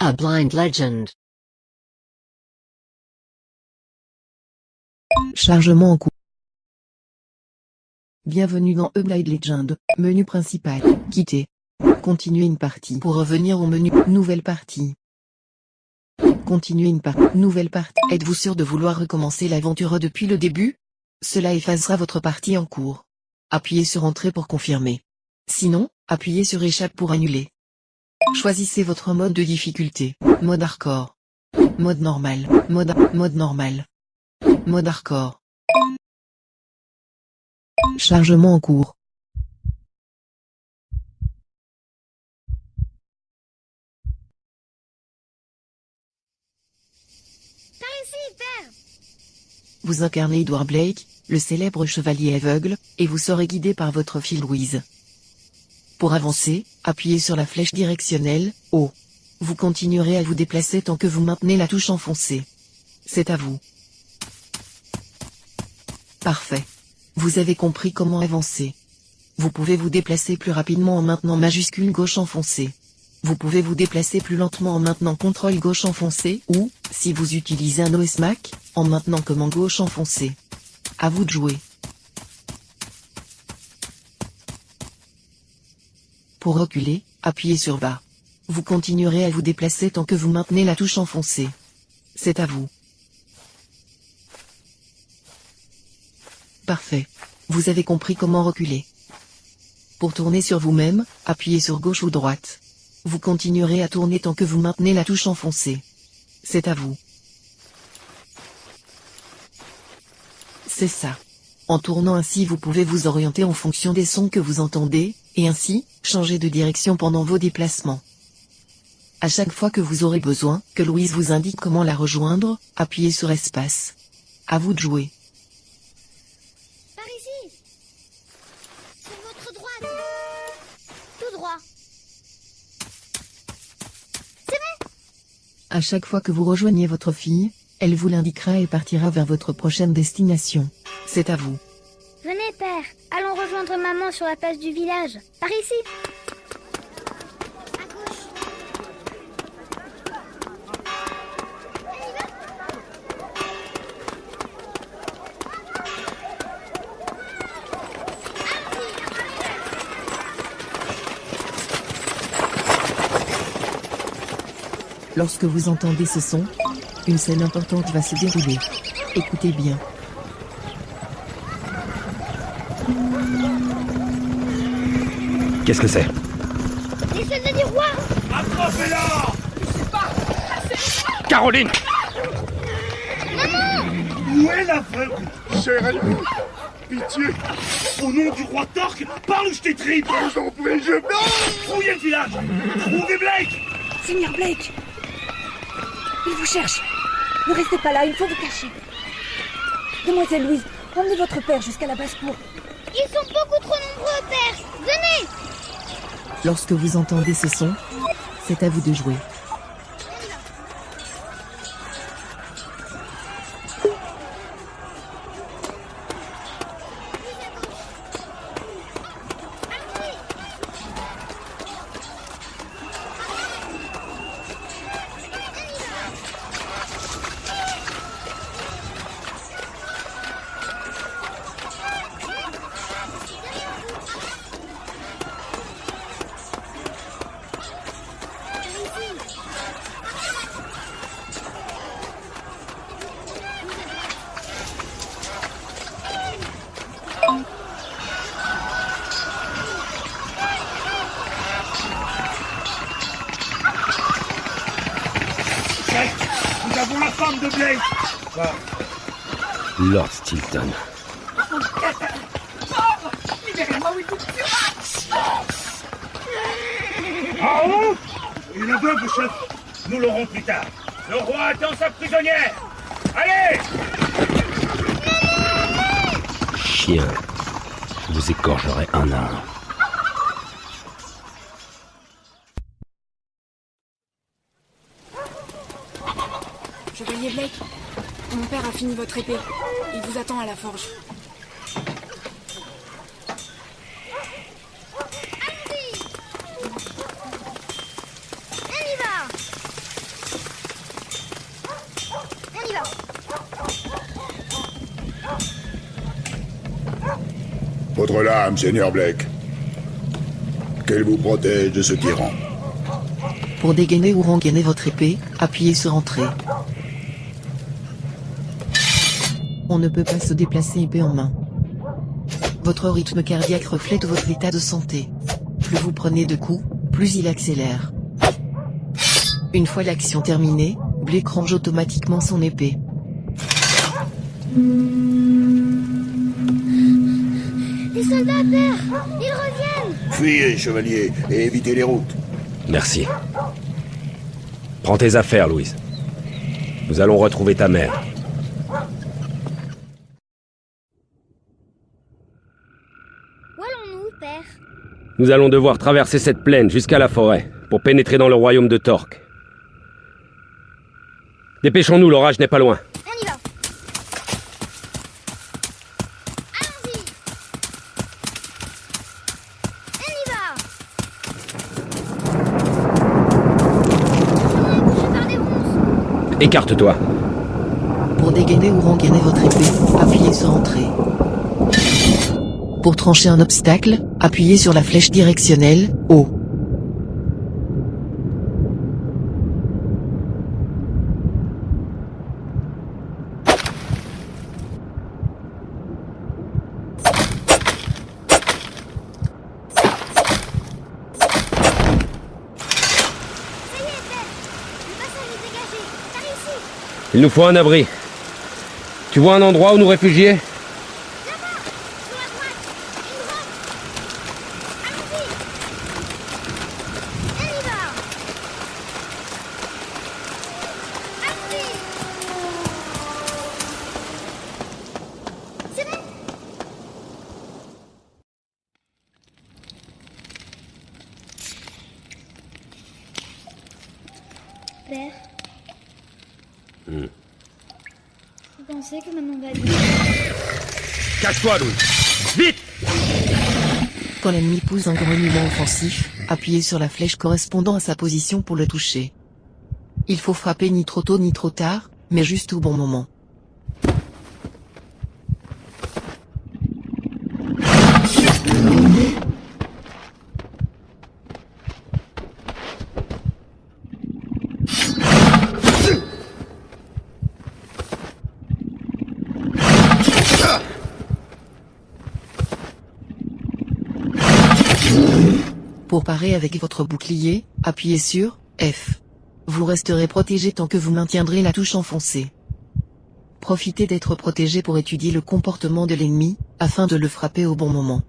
A blind legend. Chargement en cours. Bienvenue dans A Blind Legend. Menu principal. Quitter. Continuer une partie. Pour revenir au menu. Nouvelle partie. Continuer une partie. Nouvelle partie. Êtes-vous sûr de vouloir recommencer l'aventure depuis le début? Cela effacera votre partie en cours. Appuyez sur Entrée pour confirmer. Sinon, appuyez sur Échappe pour annuler. Choisissez votre mode de difficulté. Mode hardcore. Mode normal. Mode normal. Mode hardcore. Chargement en cours. Par ici, père. Vous incarnez Edward Blake, le célèbre chevalier aveugle, et vous serez guidé par votre fille Louise. Pour avancer, appuyez sur la flèche directionnelle, haut. Vous continuerez à vous déplacer tant que vous maintenez la touche enfoncée. C'est à vous. Parfait. Vous avez compris comment avancer. Vous pouvez vous déplacer plus rapidement en maintenant majuscule gauche enfoncée. Vous pouvez vous déplacer plus lentement en maintenant contrôle gauche enfoncé ou, si vous utilisez un OS-Mac, en maintenant commande gauche enfoncée. À vous de jouer. Pour reculer, appuyez sur bas. Vous continuerez à vous déplacer tant que vous maintenez la touche enfoncée. C'est à vous. Parfait. Vous avez compris comment reculer. Pour tourner sur vous-même, appuyez sur gauche ou droite. Vous continuerez à tourner tant que vous maintenez la touche enfoncée. C'est à vous. C'est ça. En tournant ainsi vous pouvez vous orienter en fonction des sons que vous entendez, et ainsi, changer de direction pendant vos déplacements. À chaque fois que vous aurez besoin que Louise vous indique comment la rejoindre, appuyez sur espace. À vous de jouer. Par ici. Sur votre droite. Tout droit. C'est bon. À chaque fois que vous rejoignez votre fille, elle vous l'indiquera et partira vers votre prochaine destination. C'est à vous. Venez, père. Allons rejoindre maman sur la place du village. Par ici. À gauche. Lorsque vous entendez ce son, une scène importante va se dérouler. Écoutez bien. Qu'est-ce que c'est? Les soldats du roi. Attrapez-la! Caroline! Où est l'aveugle? Chérie, pitié! Au nom du roi Torque, parle ou je t'étripe! J'en prie, je... Fouillez le village! Trouvez Blake! Seigneur Blake, il vous cherche. Ne restez pas là, il faut vous cacher. Demoiselle Louise, emmenez votre père jusqu'à la basse-cour. Ils sont beaucoup trop nombreux, père. Venez. Lorsque vous entendez ce son, c'est à vous de jouer. Nous avons la femme de Blake! Lord Stilton. En haut! Et l'aveugle, chef! Nous l'aurons plus tard. Le roi attend sa prisonnière! Allez! Chien. Je vous égorgerai un à un. Chevalier Blake, mon père a fini votre épée. Il vous attend à la forge. On y va. votre lame, Seigneur Blake. Qu'elle vous protège de ce tyran. Pour dégainer ou rengainer votre épée, appuyez sur Entrée. On ne peut pas se déplacer épée en main. Votre rythme cardiaque reflète votre état de santé. Plus vous prenez de coups, plus il accélère. Une fois l'action terminée, Blake range automatiquement son épée. Les soldats, père! Ils reviennent! Fuyez, chevalier, et évitez les routes. Merci. Prends tes affaires, Louise. Nous allons retrouver ta mère. Où allons-nous, père? Nous allons devoir traverser cette plaine jusqu'à la forêt pour pénétrer dans le royaume de Torque. Dépêchons-nous, l'orage n'est pas loin. On y va! Allons-y! On y va! On est bouché par des ronces! Écarte-toi. Pour dégainer ou rengainer votre épée, appuyez sur Entrée. Pour trancher un obstacle, appuyez sur la flèche directionnelle, haut. Ça y est, père! Le passage est dégagé! Par ici! Il nous faut un abri. Tu vois un endroit où nous réfugier? Là-bas! Sur la droite! Une route! Allons-y! On y va! Allons-y! C'est bon? Père? Vous pensez que maman va bien? Cache-toi, Louise. Vite! Quand l'ennemi pousse un grognement offensif, appuyez sur la flèche correspondant à sa position pour le toucher. Il faut frapper ni trop tôt ni trop tard, mais juste au bon moment. Pour parer avec votre bouclier, appuyez sur F. Vous resterez protégé tant que vous maintiendrez la touche enfoncée. Profitez d'être protégé pour étudier le comportement de l'ennemi, afin de le frapper au bon moment.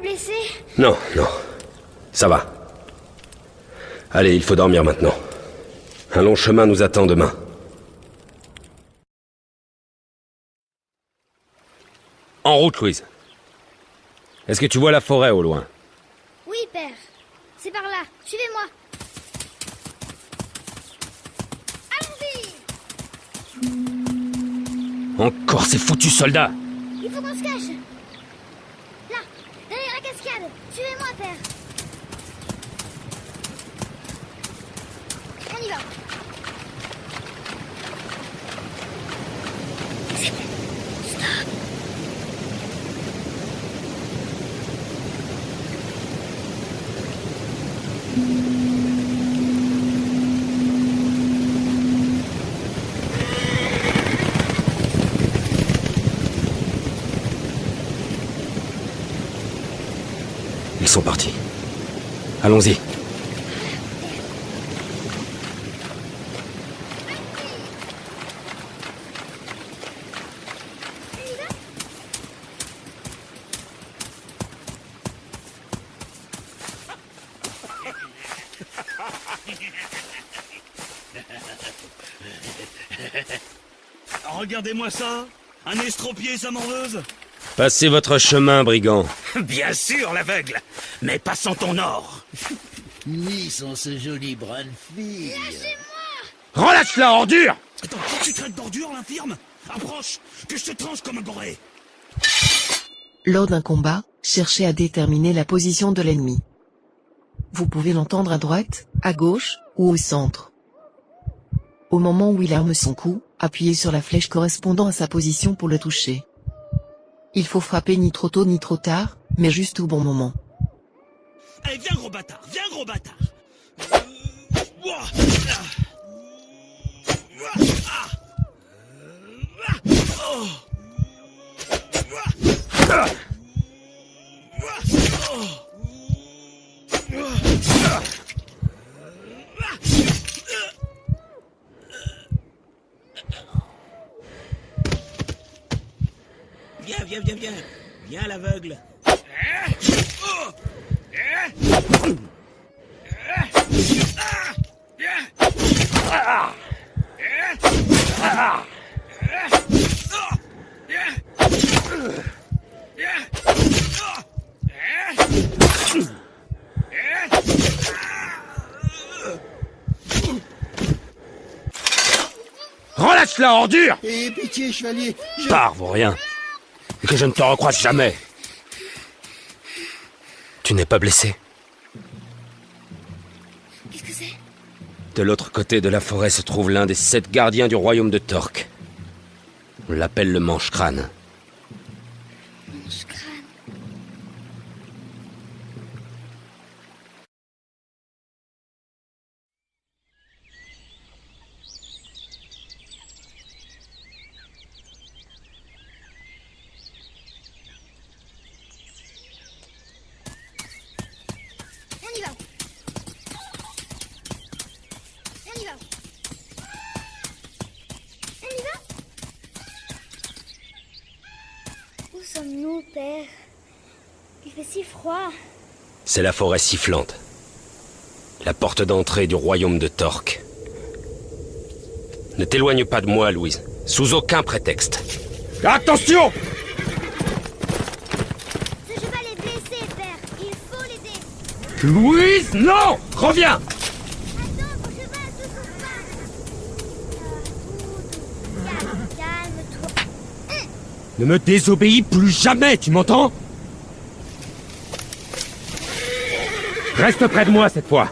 blessé? Non, non. Ça va. Allez, il faut dormir maintenant. Un long chemin nous attend demain. En route, Louise. Est-ce que tu vois la forêt au loin? Oui, père. C'est par là. Suivez-moi. Allons-y! Encore ces foutus soldats! Il faut qu'on se cache. Là, derrière la cascade. Suivez-moi, père. On y va. C'est bon. Stop. Ils sont partis. Allons-y. Regardez-moi ça. Un estropié, sa morveuse. Passez votre chemin, brigand. Bien sûr, l'aveugle. Mais passons ton or. Ni sont ce joli brin de fille. Relâche-la, ordure! Attends, tu traites d'ordure, l'infirme? Approche, que je te tranche comme un goré. Lors d'un combat, cherchez à déterminer la position de l'ennemi. Vous pouvez l'entendre à droite, à gauche, ou au centre. Au moment où il arme son coup, appuyez sur la flèche correspondant à sa position pour le toucher. Il faut frapper ni trop tôt ni trop tard, mais juste au bon moment. Allez, viens gros bâtard, viens gros bâtard. Viens, viens l'aveugle. Relâche-la, ordure! Et pitié, chevalier, je... Pars, vaut rien. Et que je ne te recroise jamais. Tu n'es pas blessé? Qu'est-ce que c'est? De l'autre côté de la forêt se trouve l'un des 7 gardiens du royaume de Torque. On l'appelle le Mange-Crâne. Mange-crâne. On y va. On y va. On y va. Où sommes-nous, père? Il fait si froid. C'est la forêt sifflante. La porte d'entrée du royaume de Torque. Ne t'éloigne pas de moi, Louise. Sous aucun prétexte. Attention! Ce cheval est blessé, père. Il faut l'aider. Louise, non! Reviens! Attends, mon cheval, tout calme-toi. Ne me désobéis plus jamais, tu m'entends? Reste près de moi cette fois.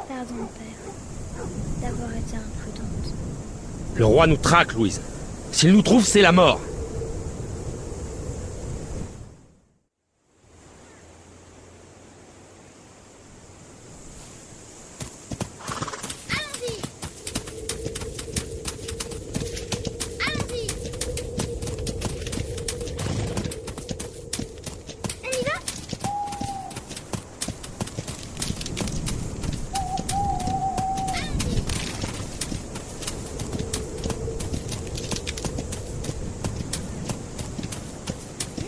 Pardon, père, d'avoir été imprudente. Le roi nous traque, Louise. S'il nous trouve, c'est la mort. Allons-y. Allons-y. On y va?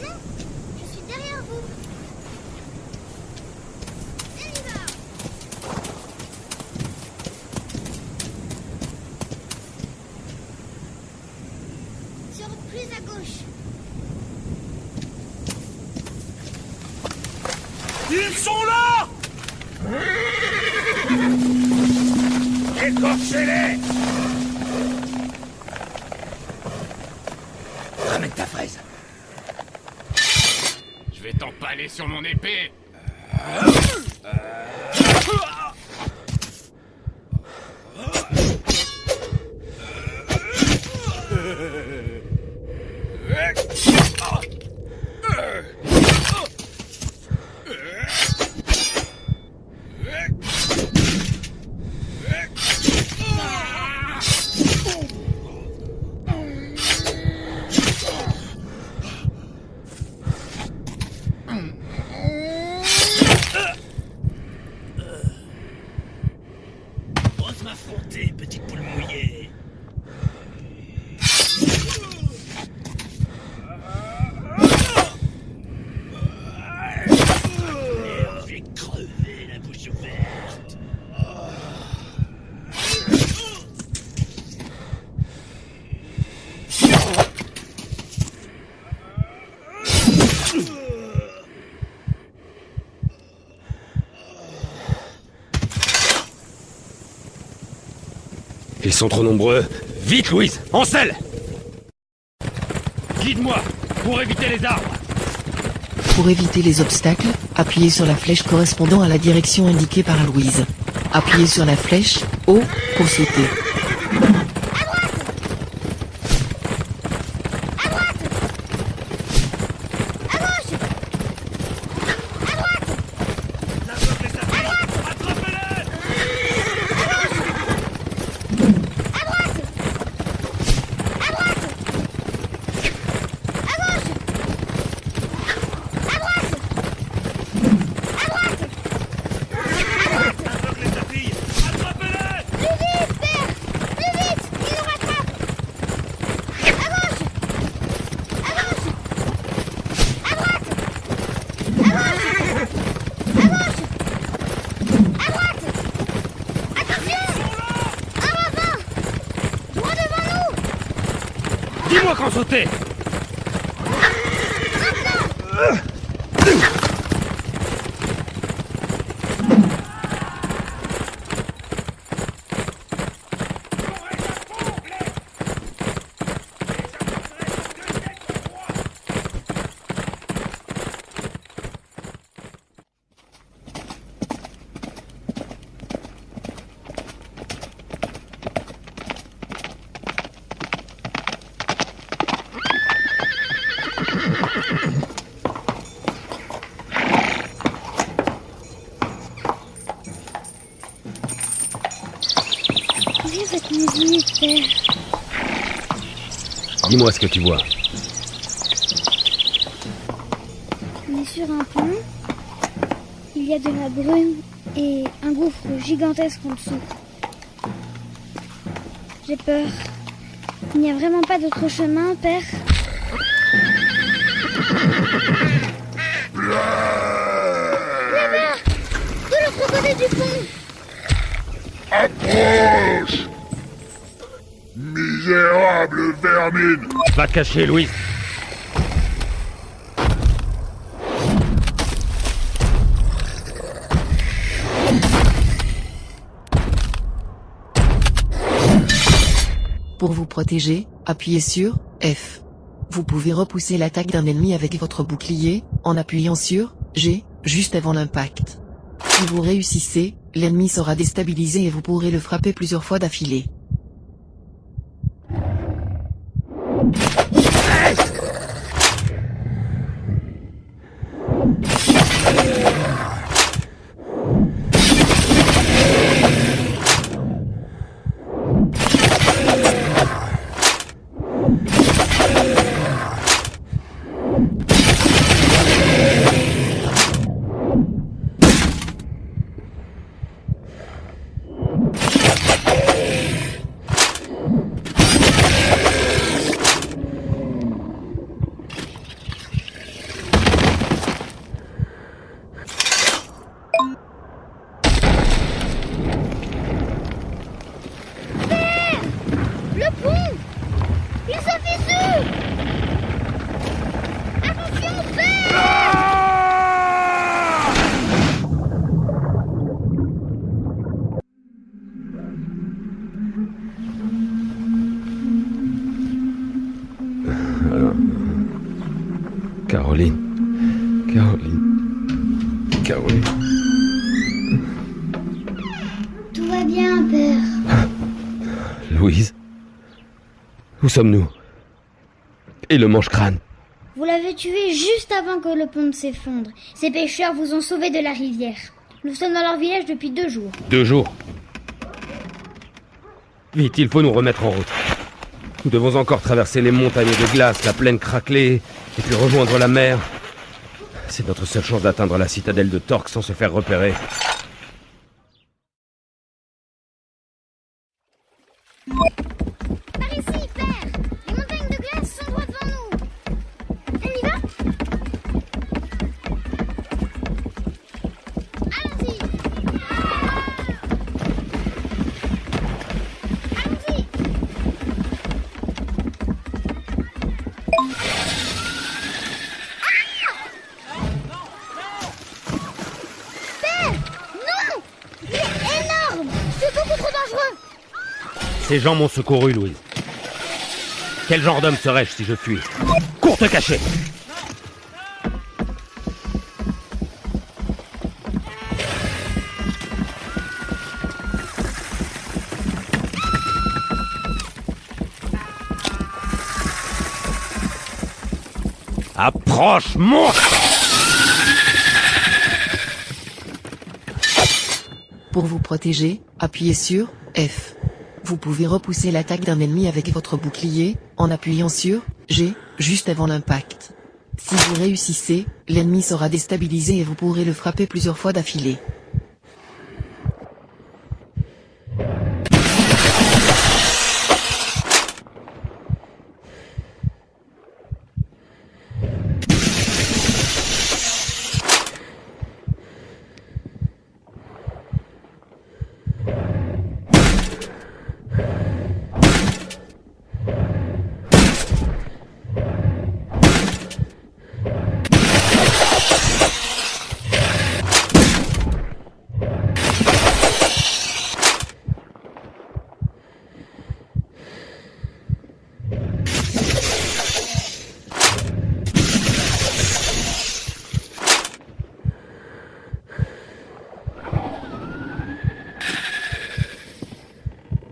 Non, je suis derrière vous. On y va. Sur plus à gauche. Ils sont là! Écorchez-les! Ramène ta fraise. Je vais t'empaler sur mon épée. Ils sont trop nombreux. Vite, Louise! En selle! Guide-moi pour éviter les arbres. Pour éviter les obstacles, appuyez sur la flèche correspondant à la direction indiquée par Louise. Appuyez sur la flèche haut pour sauter. Dis-moi quand sauter. J'ai cette musique, père. Dis-moi ce que tu vois. On est sur un pont. Il y a de la brume et un gouffre gigantesque en dessous. J'ai peur. Il n'y a vraiment pas d'autre chemin, père. Là-bas, de l'autre côté du pont. Approche! Misérable vermine! Va te cacher, Louise. Pour vous protéger, appuyez sur F. Vous pouvez repousser l'attaque d'un ennemi avec votre bouclier, en appuyant sur G, juste avant l'impact. Si vous réussissez, l'ennemi sera déstabilisé et vous pourrez le frapper plusieurs fois d'affilée. Le pont! Il se fissure! Attention, père! Caroline. Tout va bien, père. Louise. Où sommes-nous? Et le mange-crâne? Vous l'avez tué juste avant que le pont ne s'effondre. Ces pêcheurs vous ont sauvé de la rivière. Nous sommes dans leur village depuis 2 jours. 2 jours. Vite, il faut nous remettre en route. Nous devons encore traverser les montagnes de glace, la plaine craquelée, et puis rejoindre la mer. C'est notre seule chance d'atteindre la citadelle de Torque sans se faire repérer. Par ici, père! Les montagnes de glace sont droit devant nous. On y va? Allons-y! Allons-y! Père! Non! Il est énorme! C'est beaucoup trop dangereux! Ces gens m'ont secouru, Louise. Quel genre d'homme serais-je si je fuis? Cours te cacher! Approche, monte! Pour vous protéger, appuyez sur F. Vous pouvez repousser l'attaque d'un ennemi avec votre bouclier, en appuyant sur G, juste avant l'impact. Si vous réussissez, l'ennemi sera déstabilisé et vous pourrez le frapper plusieurs fois d'affilée.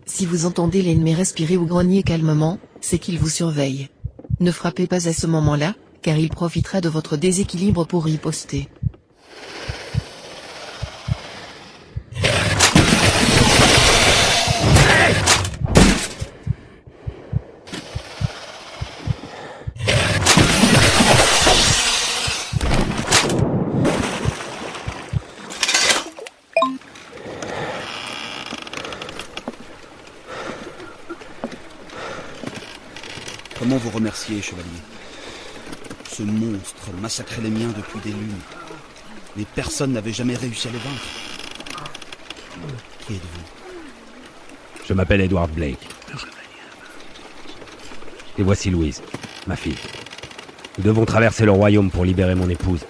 Si vous entendez l'ennemi respirer ou grogner calmement, c'est qu'il vous surveille. Ne frappez pas à ce moment-là, car il profitera de votre déséquilibre pour riposter. Comment vous remercier, chevalier? Ce monstre massacrait les miens depuis des lunes. Mais personne n'avait jamais réussi à le vaincre. Qui êtes-vous? Je m'appelle Edward Blake. Et voici Louise, ma fille. Nous devons traverser le royaume pour libérer mon épouse.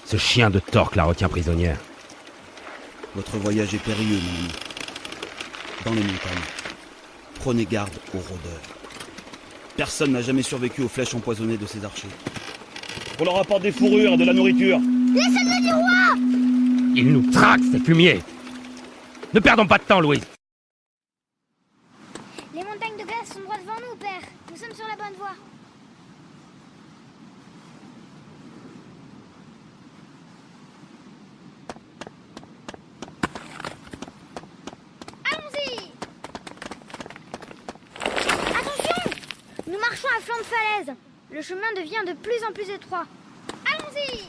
Ce chien de Torque la retient prisonnière. Votre voyage est périlleux, mon ami. Dans les montagnes. Prenez garde aux rôdeurs. Personne n'a jamais survécu aux flèches empoisonnées de ces archers. On leur apporte des fourrures et de la nourriture. Les soldats du roi! Ils nous traquent, ces fumiers! Ne perdons pas de temps, Louise! Les montagnes de glace sont droit devant nous, père. Nous sommes sur la bonne voie. Allons-y! Attention! Nous marchons à flanc de falaise. Le chemin devient de plus en plus étroit. Allons-y!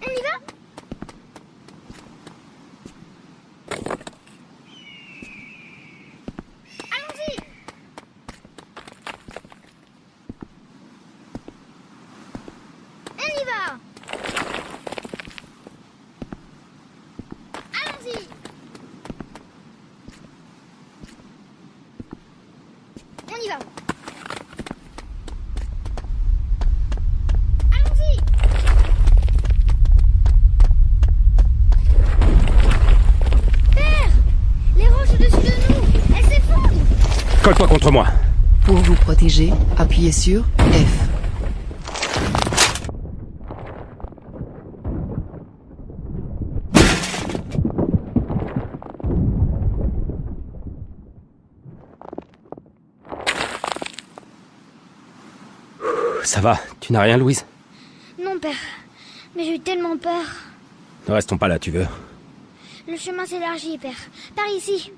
On y va? Allons-y! On y va! Allons-y! On y va! Allons-y! Père! Les roches au-dessus de nous! Elles s'effondrent! Colle-toi contre moi! Pour vous protéger, appuyez sur F. Ça va, tu n'as rien, Louise? Non, père. Mais j'ai eu tellement peur. Ne restons pas là, tu veux? Le chemin s'élargit, père. Par ici.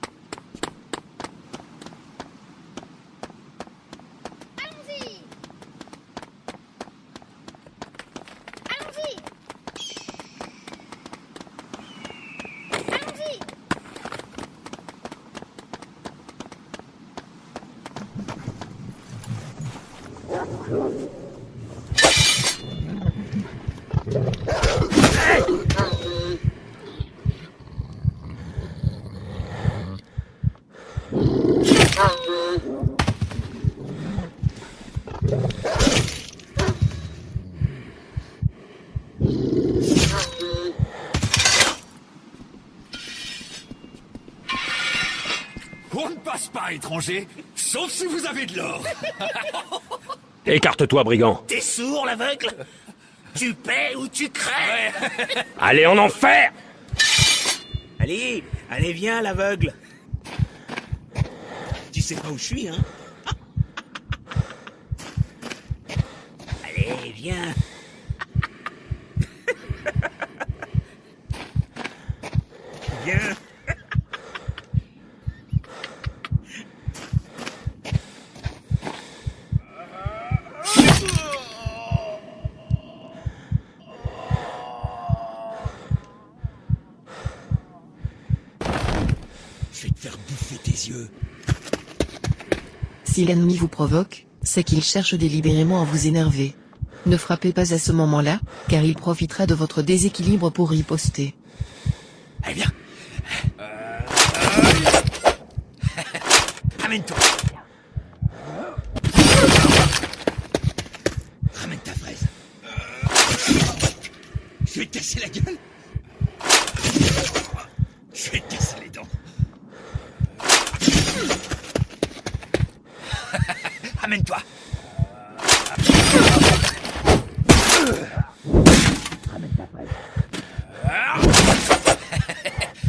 Allons-y! Allons-y! Allons-y! passe pas, étranger. Sauf si vous avez de l'or. Écarte-toi, brigand. T'es sourd, l'aveugle? Tu paies ou tu crèves? Allez en enfer! Allez, allez, viens, l'aveugle. Tu sais pas où je suis, hein? Allez, viens. Viens. Je vais te faire bouffer tes yeux. Si l'ennemi vous provoque, c'est qu'il cherche délibérément à vous énerver. Ne frappez pas à ce moment-là, car il profitera de votre déséquilibre pour riposter. Allez, viens. Ramène-toi. Ramène ta fraise. Je vais te casser la gueule. Je vais te casser les dents. Ramène-toi. Ramène ta fraise.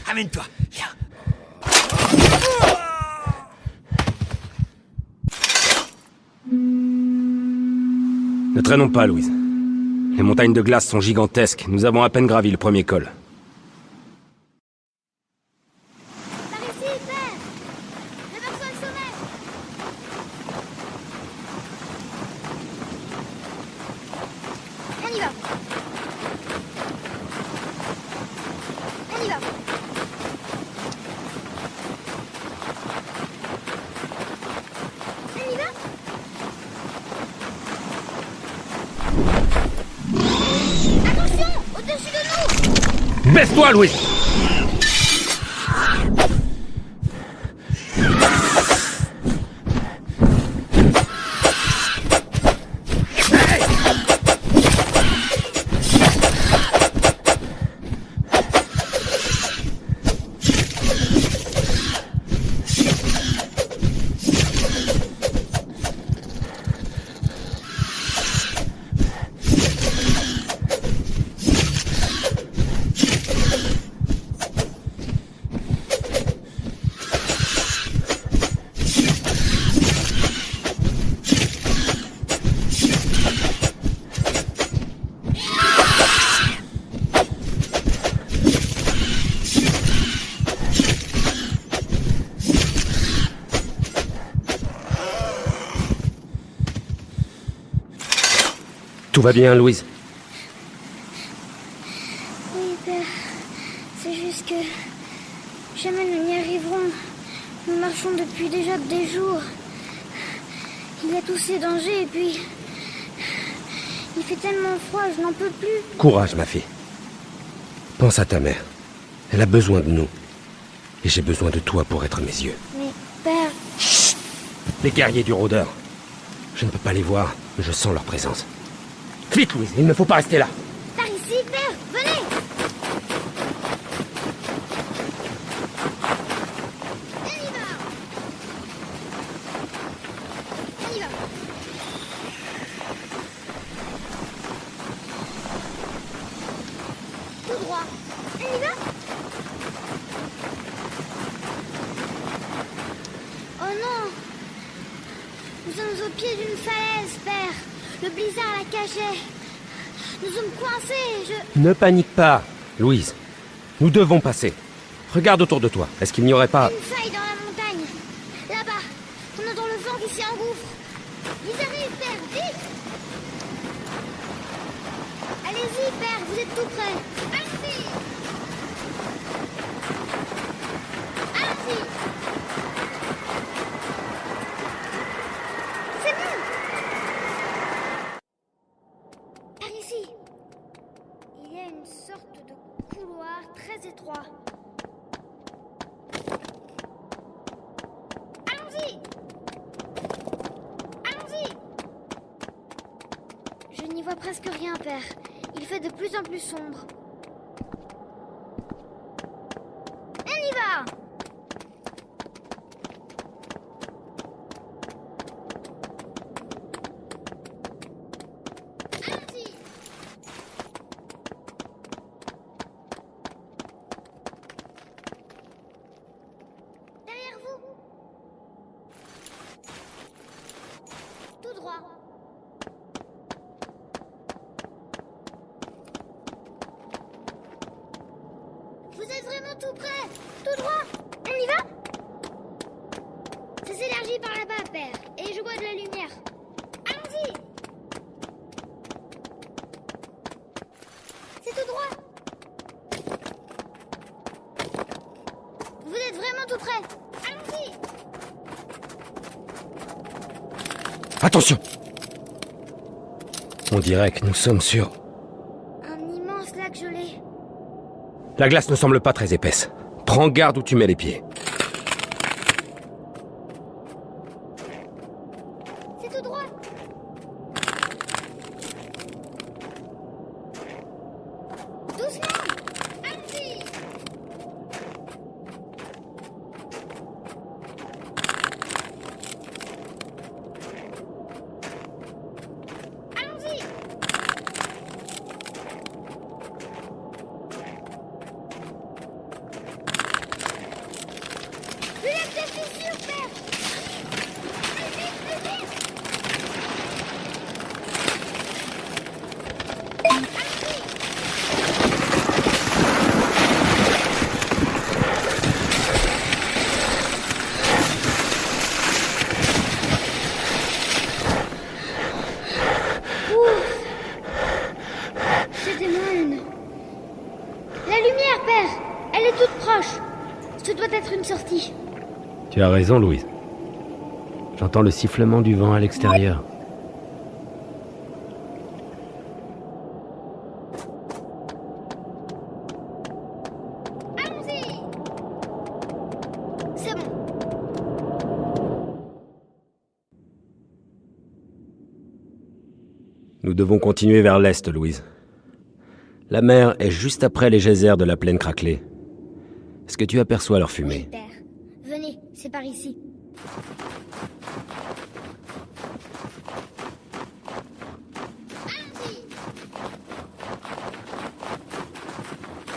Ramène-toi. Viens. Ne traînons pas, Louise. Les montagnes de glace sont gigantesques. Nous avons à peine gravi le premier col. Par ici, père. Réveille-toi le sommet. On y va. On y va. On y va. Attention, au-dessus de nous. Baisse-toi, Louise! Tout va bien, Louise? Oui, père. C'est juste que jamais nous n'y arriverons. Nous marchons depuis déjà des jours. Il y a tous ces dangers et puis... Il fait tellement froid, je n'en peux plus. Courage, ma fille. Pense à ta mère. Elle a besoin de nous. Et j'ai besoin de toi pour être mes yeux. Mais, père... Les guerriers du rôdeur. Je ne peux pas les voir, mais je sens leur présence. Vite, Louise, il ne faut pas rester là. Par ici, père, venez. On y va. On y va. Tout droit. On y va. Oh non. Nous sommes au pied d'une falaise, père. Le blizzard la cachait. Nous sommes coincés, Ne panique pas, Louise. Nous devons passer. Regarde autour de toi. Est-ce qu'il n'y aurait pas... Une faille dans la montagne. Là-bas. On entend le vent qui s'y engouffre. Ils arrivent, père, vite. Allez-y, père, vous êtes tout près. Allez-y. Allez-y. C'est bon. Par ici. Il y a une sorte de couloir très étroit. Allons-y. Allons-y. Je n'y vois presque rien, père. Il fait de plus en plus sombre. On y va. êtes vraiment tout près. Tout droit. On y va? Ça s'élargit par là-bas, père. Et je vois de la lumière. Allons-y. C'est tout droit. Vous êtes vraiment tout près. Allons-y. Attention! On dirait que nous sommes sur... Un immense lac gelé. La glace ne semble pas très épaisse. Prends garde où tu mets les pieds. C'est tout droit. Doucement. Allons-y. Allons-y. Le lac de fissure, père. Plus vite, plus vite. Allons-y. C'était moine. La lumière, père. Elle est toute proche. Ce doit être une sortie. Tu as raison, Louise. J'entends le sifflement du vent à l'extérieur. Allons-y. C'est bon. Nous devons continuer vers l'est, Louise. La mer est juste après les geysers de la plaine craquelée. Est-ce que tu aperçois leur Oui, fumée? père. Venez, c'est par ici. Allons-y.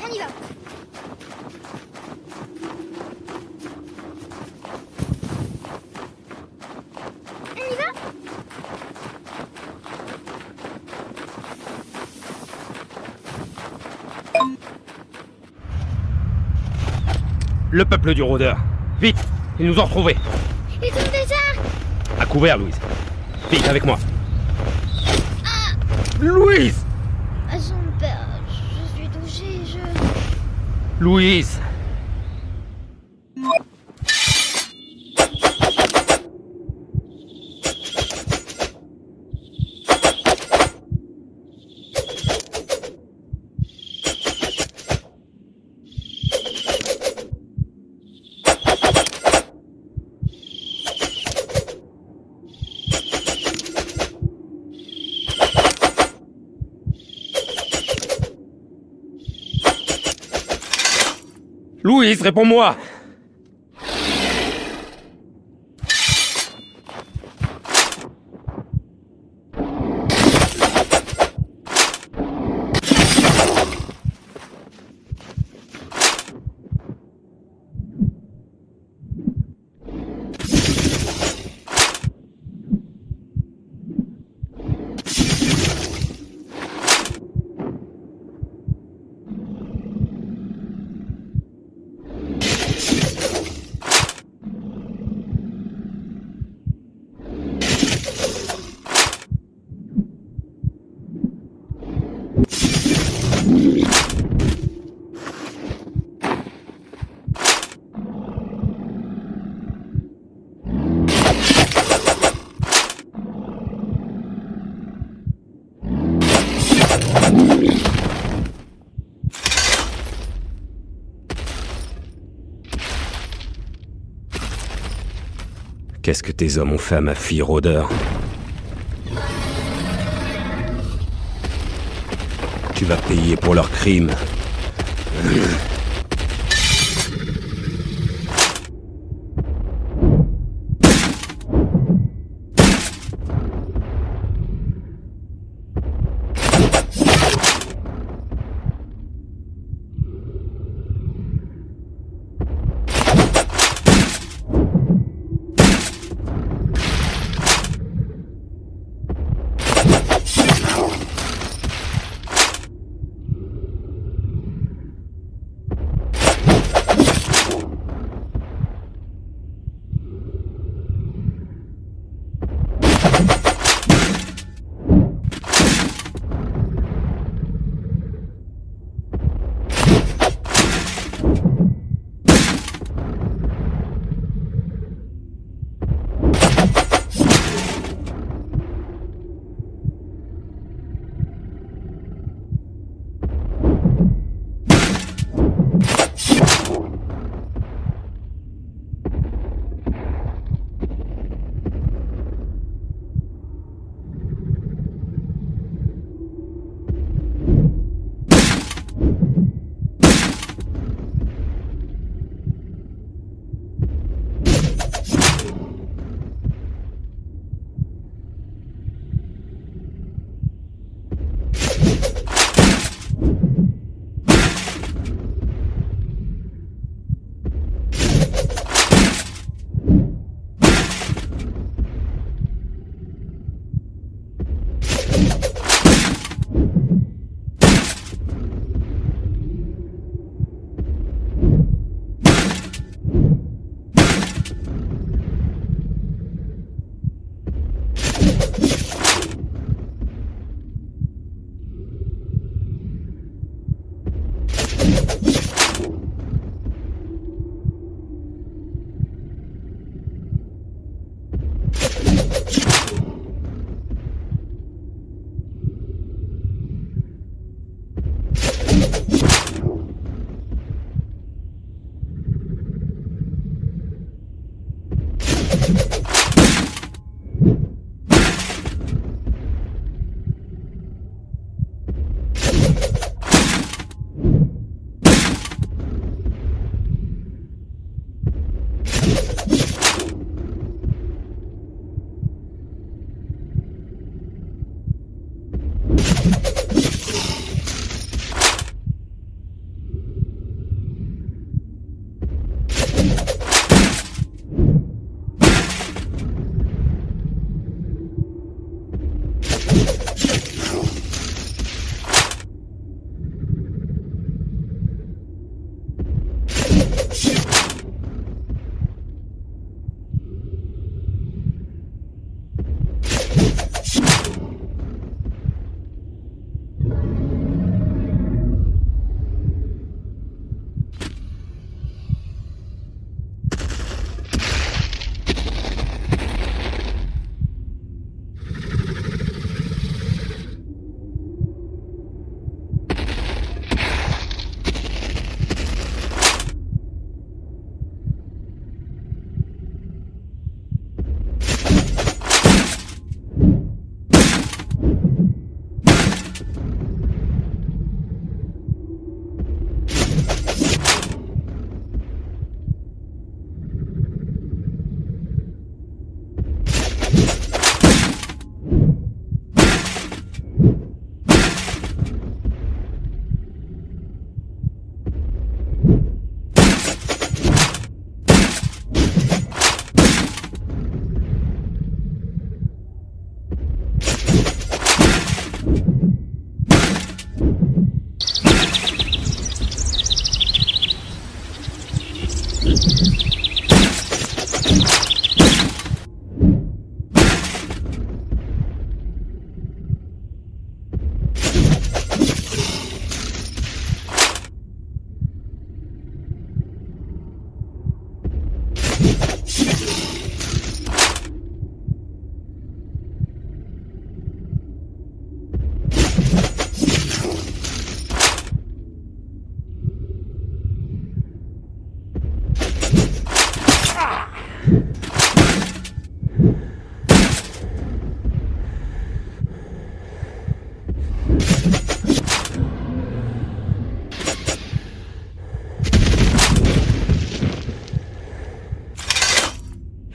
On y va. On y va. Le peuple du rôdeur. Vite, ils nous ont retrouvés. Ils sont déjà. À couvert, Louise. Vite, avec moi. Louise! Son père, je suis touchée, Louise! Louise, réponds-moi! Qu'est-ce que tes hommes ont fait à ma fille, rôdeur? Tu vas payer pour leurs crimes.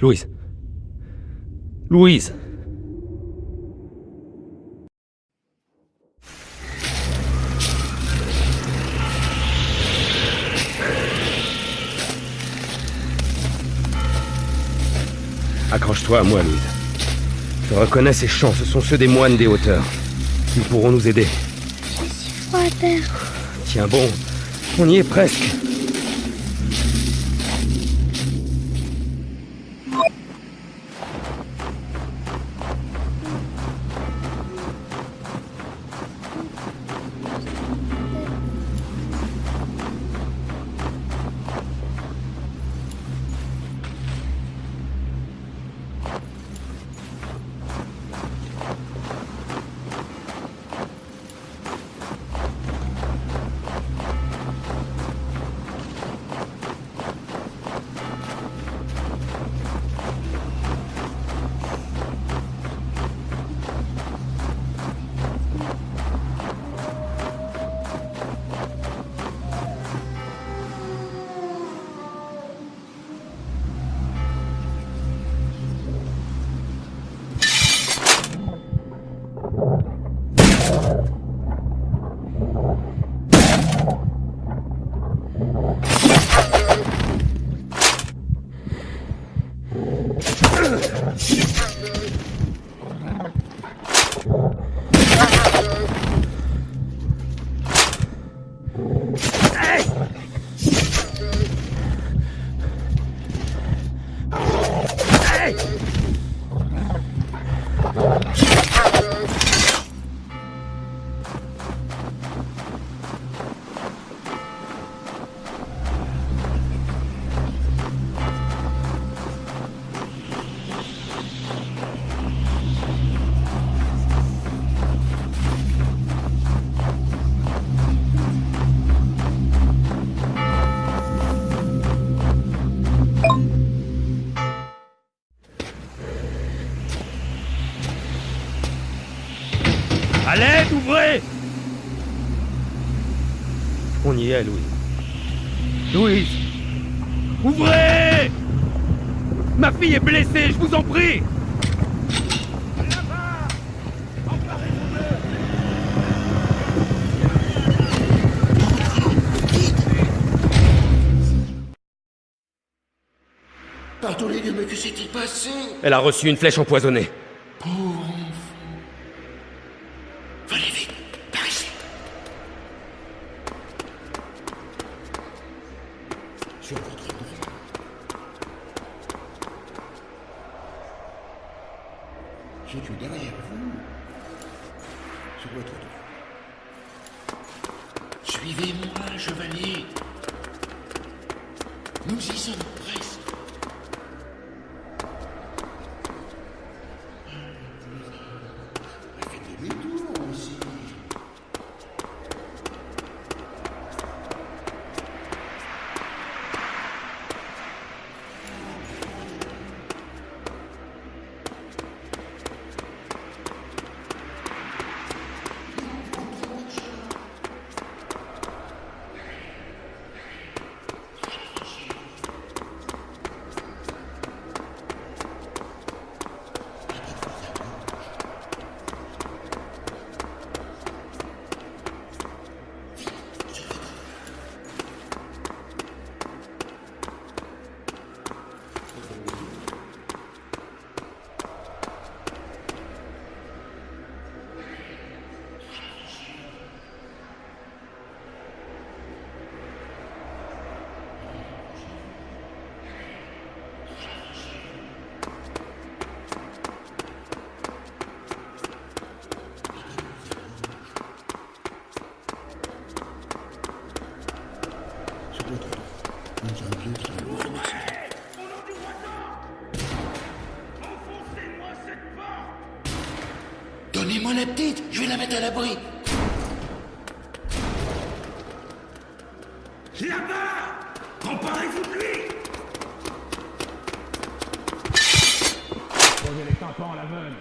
Louise. Louise. Accroche-toi à moi, Louise. Je reconnais ces chants, ce sont ceux des moines des hauteurs. Ils pourront nous aider. J'ai si froid, père. Tiens bon, on y est presque. y est, Louise. Louise! Ouvrez! Ma fille est blessée, je vous en prie! Pardonnez-moi, mais que s'est-il passé? Elle a reçu une flèche empoisonnée. Pauvre enfant. Venez vite, par ici. Sur votre droit. Je suis derrière vous. Sur votre droit. Suivez-moi, chevalier. Nous y sommes presque. Faites des tours aussi. Donnez-moi la petite, je vais la mettre à l'abri. Là-bas! Emparez-vous de lui! Posez les tampons à la meule.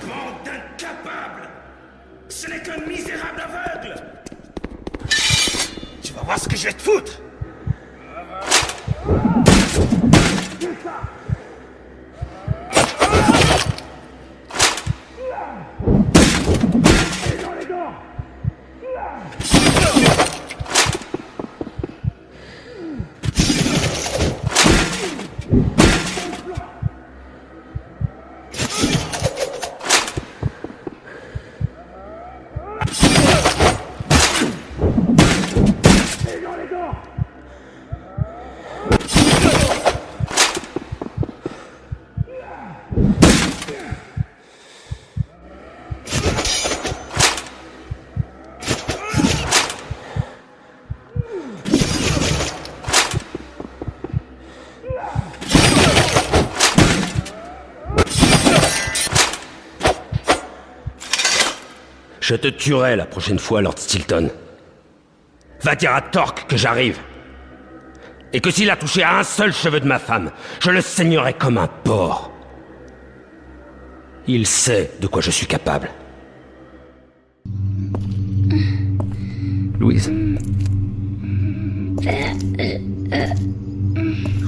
Bande d'incapables! Ce n'est qu'un misérable aveugle! Tu vas voir ce que je vais te foutre! Je te tuerai la prochaine fois, Lord Stilton. Va dire à Torque que j'arrive. Et que s'il a touché à un seul cheveu de ma femme, je le saignerai comme un porc. Il sait de quoi je suis capable. Louise. Nous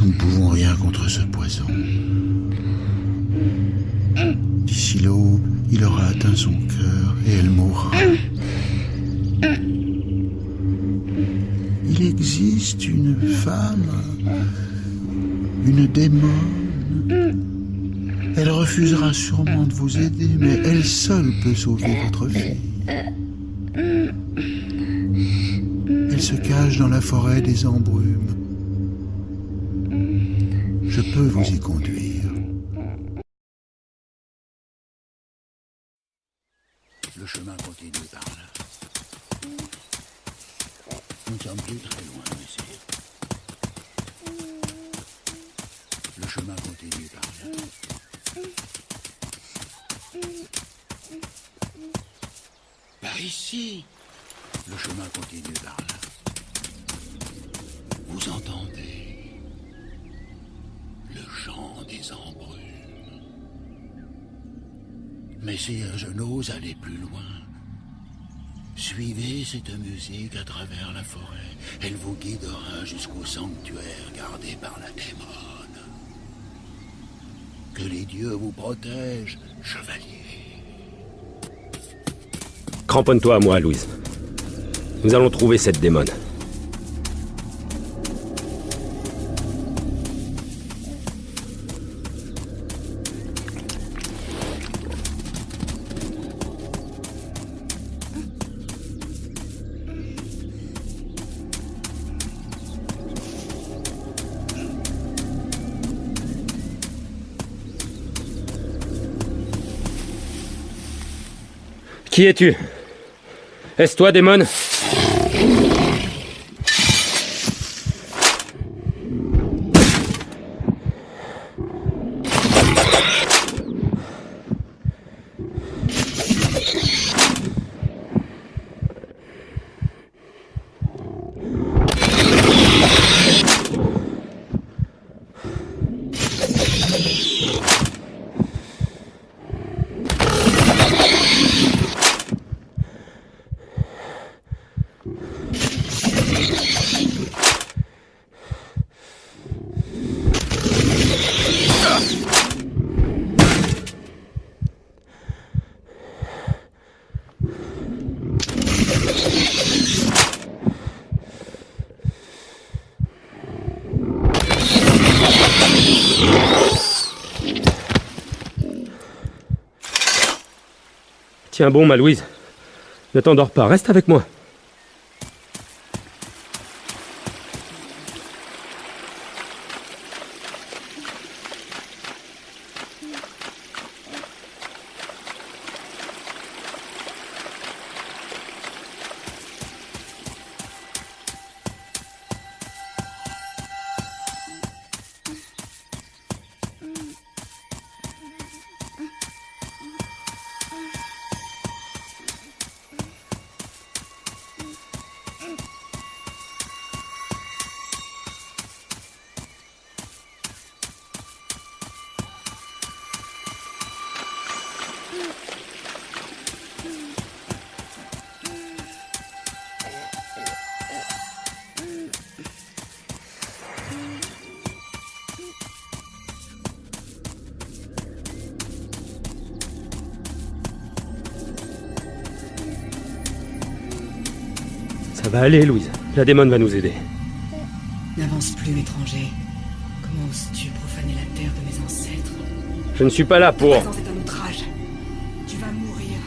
ne pouvons rien contre ce poison. D'ici l'aube, il aura atteint son cœur et elle mourra. Il existe une femme, une démone. Elle refusera sûrement de vous aider, mais elle seule peut sauver votre fille. Elle se cache dans la forêt des embrumes. Je peux vous y conduire. Le chemin continue par là. Nous ne sommes plus très loin d'ici. Le chemin continue par là. Par ici. Le chemin continue par là. Vous entendez le chant des embrumes. Messire, je n'ose aller plus loin. Suivez cette musique à travers la forêt. Elle vous guidera jusqu'au sanctuaire gardé par la démone. Que les dieux vous protègent, chevalier. Cramponne-toi à moi, Louise. Nous allons trouver cette démone. Qui es-tu? Est-ce toi, démon? Tiens bon, ma Louise. Ne t'endors pas, reste avec moi. Ça va aller, Louise. La démone va nous aider. N'avance plus, étranger. Comment oses-tu profaner la terre de mes ancêtres? Je ne suis pas là pour... Ta présence est un outrage. Tu vas mourir.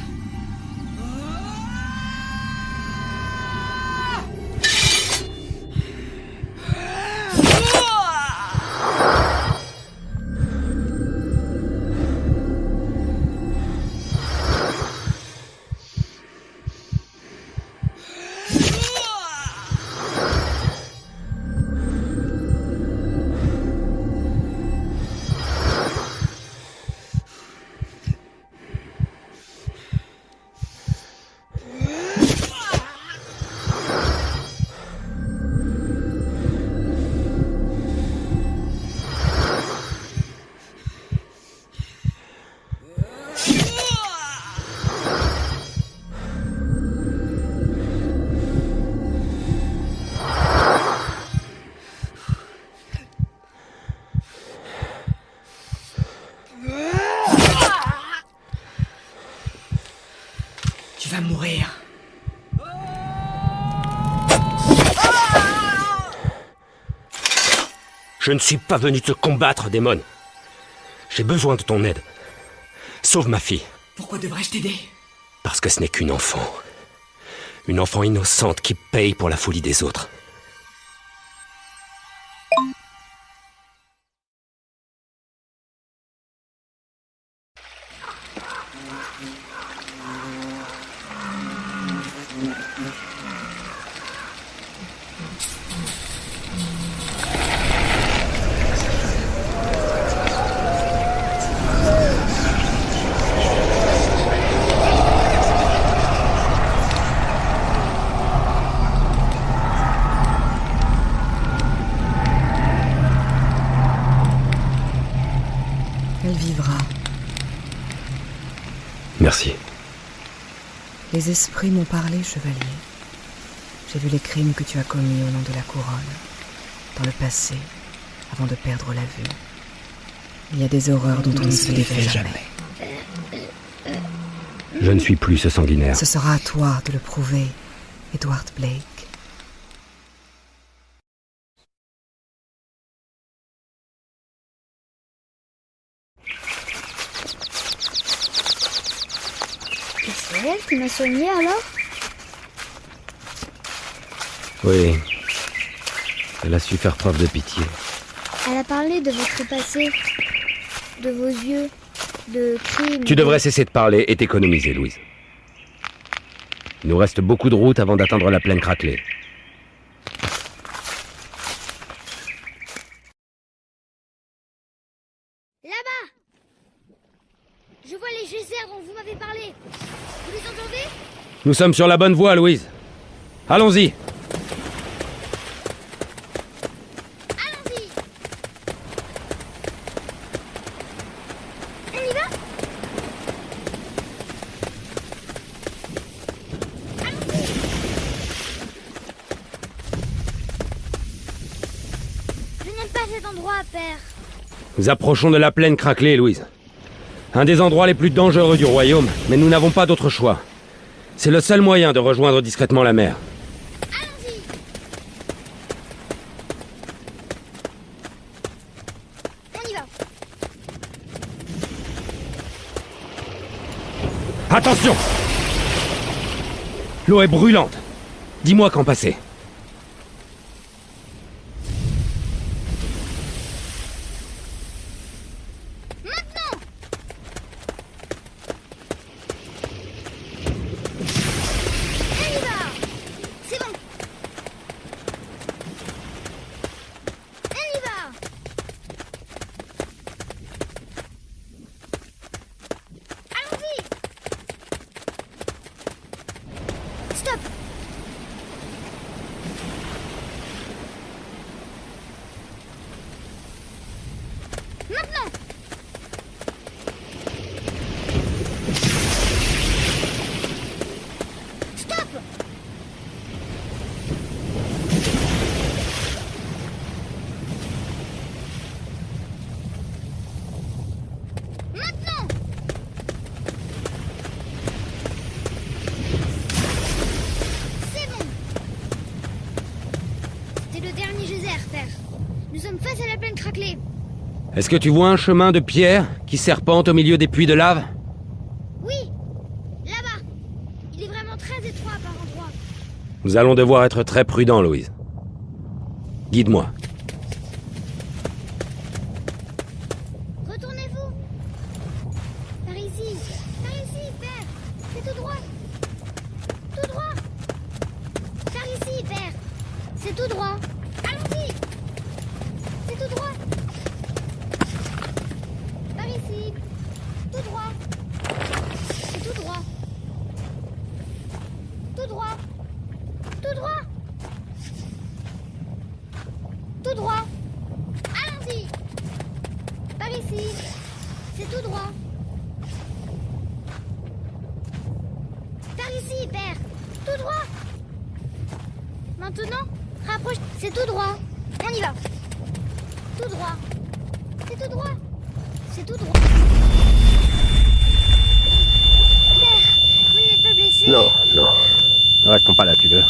Tu vas mourir. Je ne suis pas venu te combattre, démon. J'ai besoin de ton aide. Sauve ma fille. Pourquoi devrais-je t'aider? Parce que ce n'est qu'une enfant. Une enfant innocente qui paye pour la folie des autres. Elle vivra. Merci. Les esprits m'ont parlé, chevalier. J'ai vu les crimes que tu as commis au nom de la couronne, dans le passé, avant de perdre la vue. Il y a des horreurs dont on ne se défait jamais. Je ne suis plus ce sanguinaire. Ce sera à toi de le prouver, Edward Blake. Et c'est elle qui m'a soigné alors? Oui. Elle a su faire preuve de pitié. Elle a parlé de votre passé, de vos yeux, de crimes... Tu devrais cesser de parler et t'économiser, Louise. Il nous reste beaucoup de route avant d'atteindre la plaine craquelée. Là-bas! Je vois les geysers dont vous m'avez parlé. Vous les entendez? Nous sommes sur la bonne voie, Louise. Allons-y. Allons-y! On y va? Allons-y! Je n'aime pas cet endroit, père. Nous approchons de la plaine craquelée, Louise. Un des endroits les plus dangereux du royaume, mais nous n'avons pas d'autre choix. C'est le seul moyen de rejoindre discrètement la mer. Allons-y! On y va! Attention! L'eau est brûlante. Dis-moi quand passer. Maintenant! On y va! C'est bon! On y va! Allons-y! Stop! Maintenant! Stop! Maintenant! C'est bon! C'était le dernier geyser, père. Nous sommes face à la plaine craquelée. Est-ce que tu vois un chemin de pierre qui serpente au milieu des puits de lave? Oui! Là-bas! Il est vraiment très étroit par endroits. Nous allons devoir être très prudents, Louise. Guide-moi. Retournez-vous! Par ici! Par ici, père! C'est tout droit! Tout droit! Par ici, père! C'est tout droit! Allons-y! C'est tout droit! Par ici! Tout droit! C'est tout droit! Tout droit! Tout droit! Tout droit! Allons-y! Par ici! C'est tout droit! Par ici, père! Tout droit! Maintenant, rapproche... C'est tout droit! On y va! Tout droit! C'est tout droit! C'est tout droit! Père, vous n'êtes pas blessé? Non, non. Ne restons pas là, tu veux.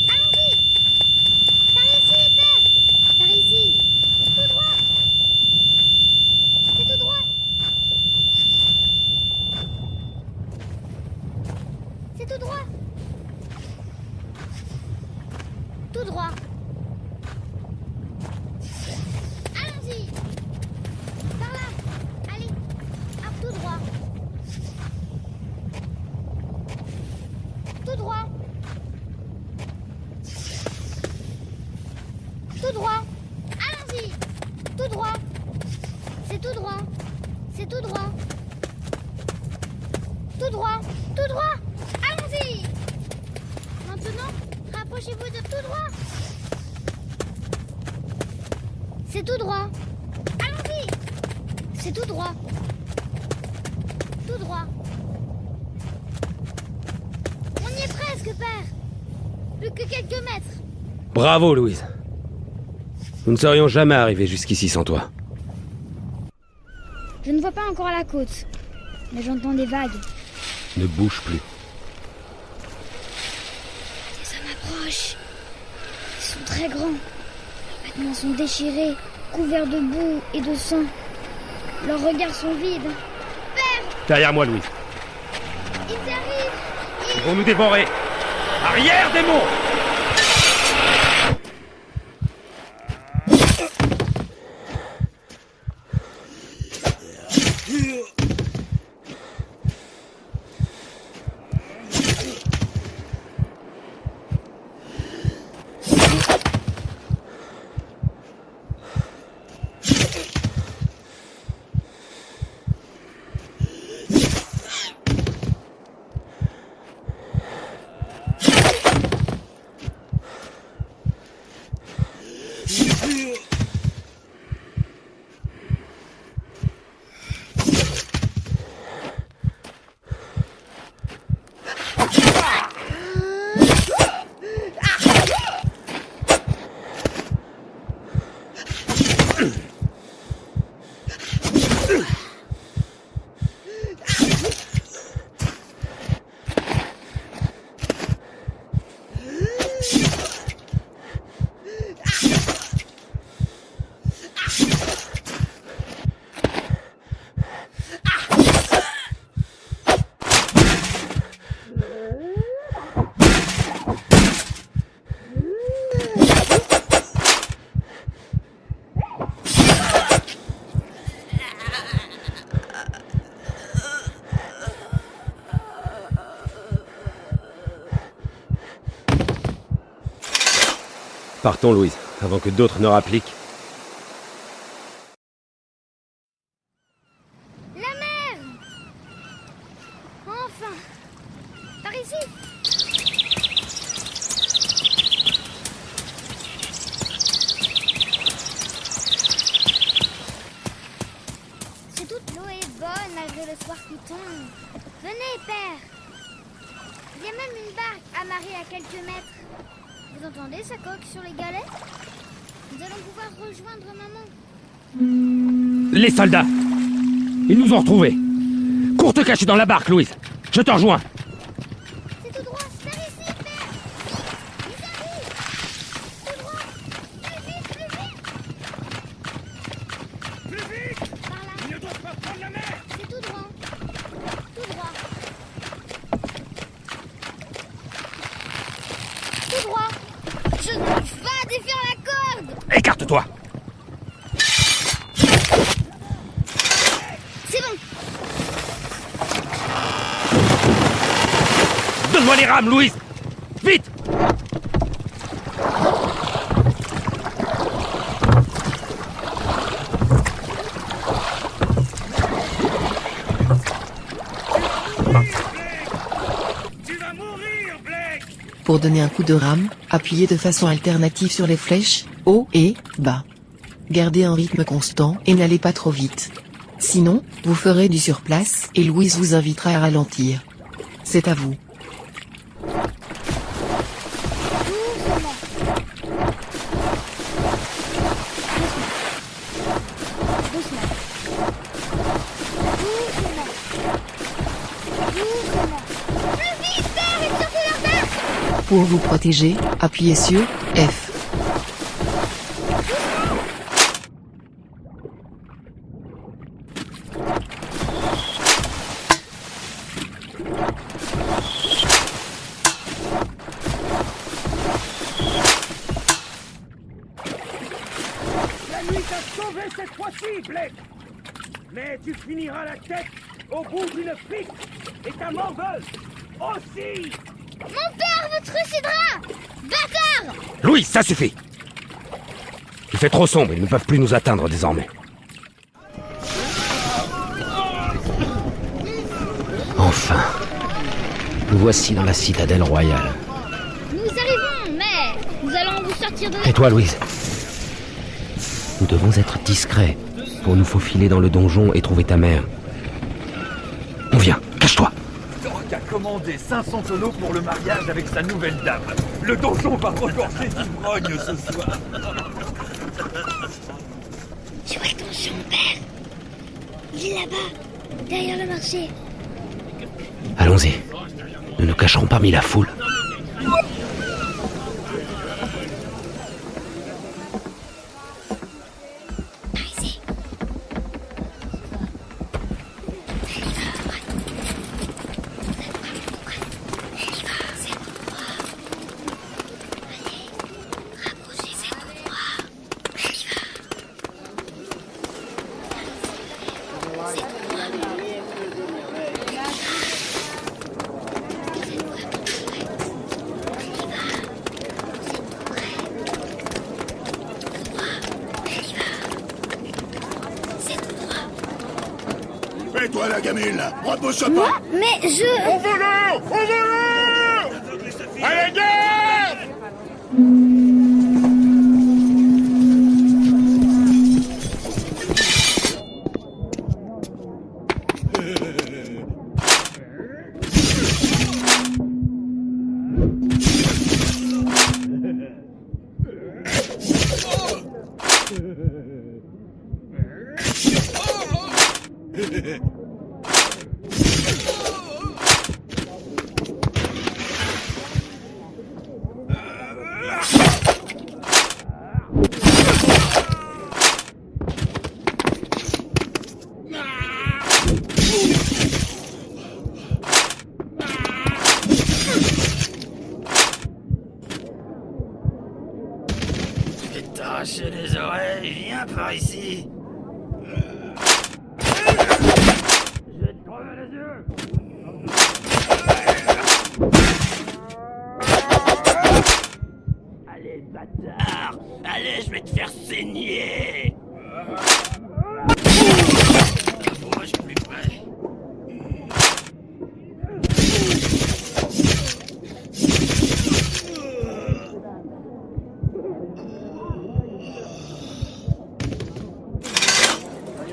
Allons-y! Par ici, père! Par ici! Tout droit! C'est tout droit. Tout droit. Allons-y. Par là. Allez. Hop, tout droit. Tout droit. Tout droit. Allons-y. Tout droit. C'est tout droit. C'est tout droit. Tout droit. Tout droit. Allons-y. Maintenant, rapprochez-vous de tout droit. C'est tout droit. Allons-y. C'est tout droit. Tout droit. On y est presque, père. Plus que quelques mètres. Bravo, Louise. Nous ne serions jamais arrivés jusqu'ici sans toi. Je ne vois pas encore la côte, mais j'entends des vagues. Ne bouge plus. Ça m'approche. Ils sont très grands. Leurs vêtements sont déchirés, couverts de boue et de sang. Leurs regards sont vides. Père, Derrière moi, Louise. ils arrivent. Ils vont nous dévorer. Arrière, démon! Partons, Louise, avant que d'autres ne rappliquent. La mer. Enfin. Par ici. C'est toute l'eau est bonne malgré le soir qui tombe. Venez, père. Il y a même une barque amarrée à quelques mètres. Vous entendez sa coque sur les galets? Nous allons pouvoir rejoindre maman. Les soldats! Ils nous ont retrouvés! Cours te cacher dans la barque, Louise! Je te rejoins! C'est tout droit, par ici, père. Ils arrivent. Tout droit. Plus vite, plus vite. Plus vite! Par là. Ils ne doivent pas prendre la mer! C'est tout droit. Tout droit. Tout droit. Je n'arrive pas à défaire la corde. Écarte-toi! C'est bon. Donne-moi les rames, Louise! Vite! Tu vas mourir, Blake! Pour donner un coup de rame, appuyez de façon alternative sur les flèches, haut et bas. Gardez un rythme constant et n'allez pas trop vite. Sinon, vous ferez du surplace et Louise vous invitera à ralentir. C'est à vous. Doucement. Doucement. Doucement. Doucement. Plus vite, père, et sortez la barque. Pour vous protéger, appuyez sur F. cette fois-ci, Blake. Mais tu finiras la tête au bout d'une pique. Et ta morveuse aussi. Mon père me trucidera! Bâtard! Louis, ça suffit! Il fait trop sombre, ils ne peuvent plus nous atteindre désormais. Enfin. Nous voici dans la citadelle royale. Nous arrivons, mais nous allons vous sortir de là. Et toi, Louise? Nous devons être discrets pour nous faufiler dans le donjon et trouver ta mère. On vient, cache-toi! Torque a commandé 500 tonneaux pour le mariage avec sa nouvelle dame. Le donjon va regorger d'ivrogne ce soir. Tu vois le donjon, père? Il est là-bas, derrière le marché. Allons-y. Nous nous cacherons parmi la foule. Et toi, la gamine, là, repose-toi pas. Mais je... Au volant! Au volant! Allez, gare! Je vais t'arracher les oreilles, viens par ici. Je vais te crever les yeux. Allez, bâtard. Allez, je vais te faire saigner. Approche plus près.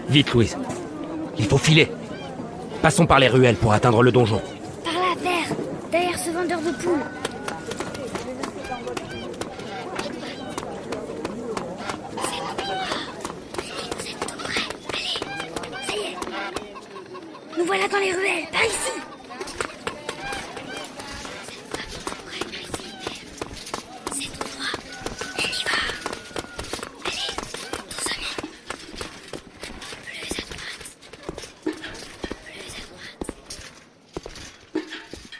Vite, Louise. Il faut filer. Passons par les ruelles pour atteindre le donjon. Par là, père, derrière ce vendeur de poules. Ça y est. Nous voilà dans les ruelles, par ici. C'est tout droit. On y va. Allez, doucement. Plus à droite. Plus à droite.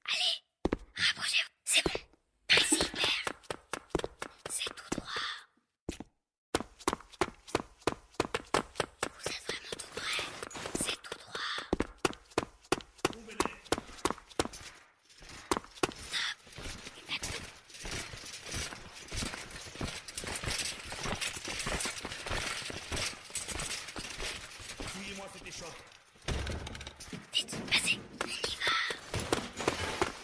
Allez, rapprochez-vous. C'est bon. Par ici, père. C'est tout droit. Vous êtes vraiment tout près. C'est tout droit. Suivez-moi, c'était chaud. Vite, passez. On y va.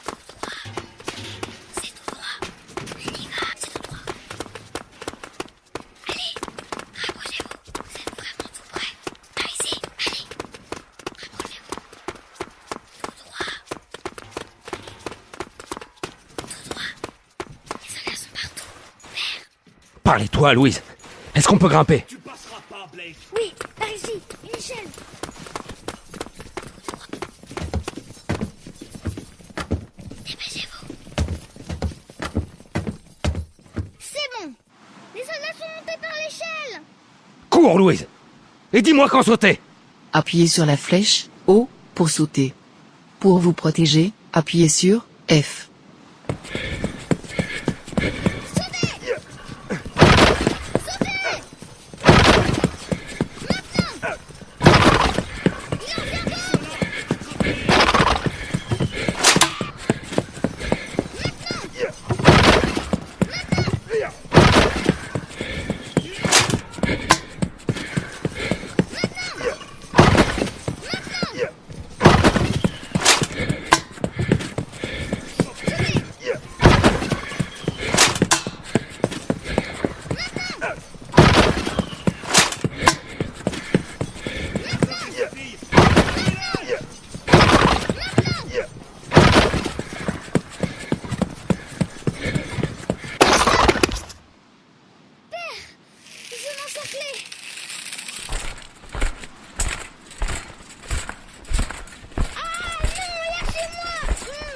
Tout droit. C'est tout droit. On y va. C'est tout droit. Allez, rapprochez-vous. Vous êtes vraiment tout près. Par ici. Allez. Rapprochez-vous. Tout droit. Tout droit. Les soldats sont partout. Vert. Parlez-toi, Louise. Est-ce qu'on peut grimper? Tu passeras pas, Blake. Oui, par ici. Une échelle. Dépêchez-vous. C'est bon. Les soldats sont montés par l'échelle. Cours, Louise. Et dis-moi quand sauter. Appuyez sur la flèche O pour sauter. Pour vous protéger, appuyez sur F.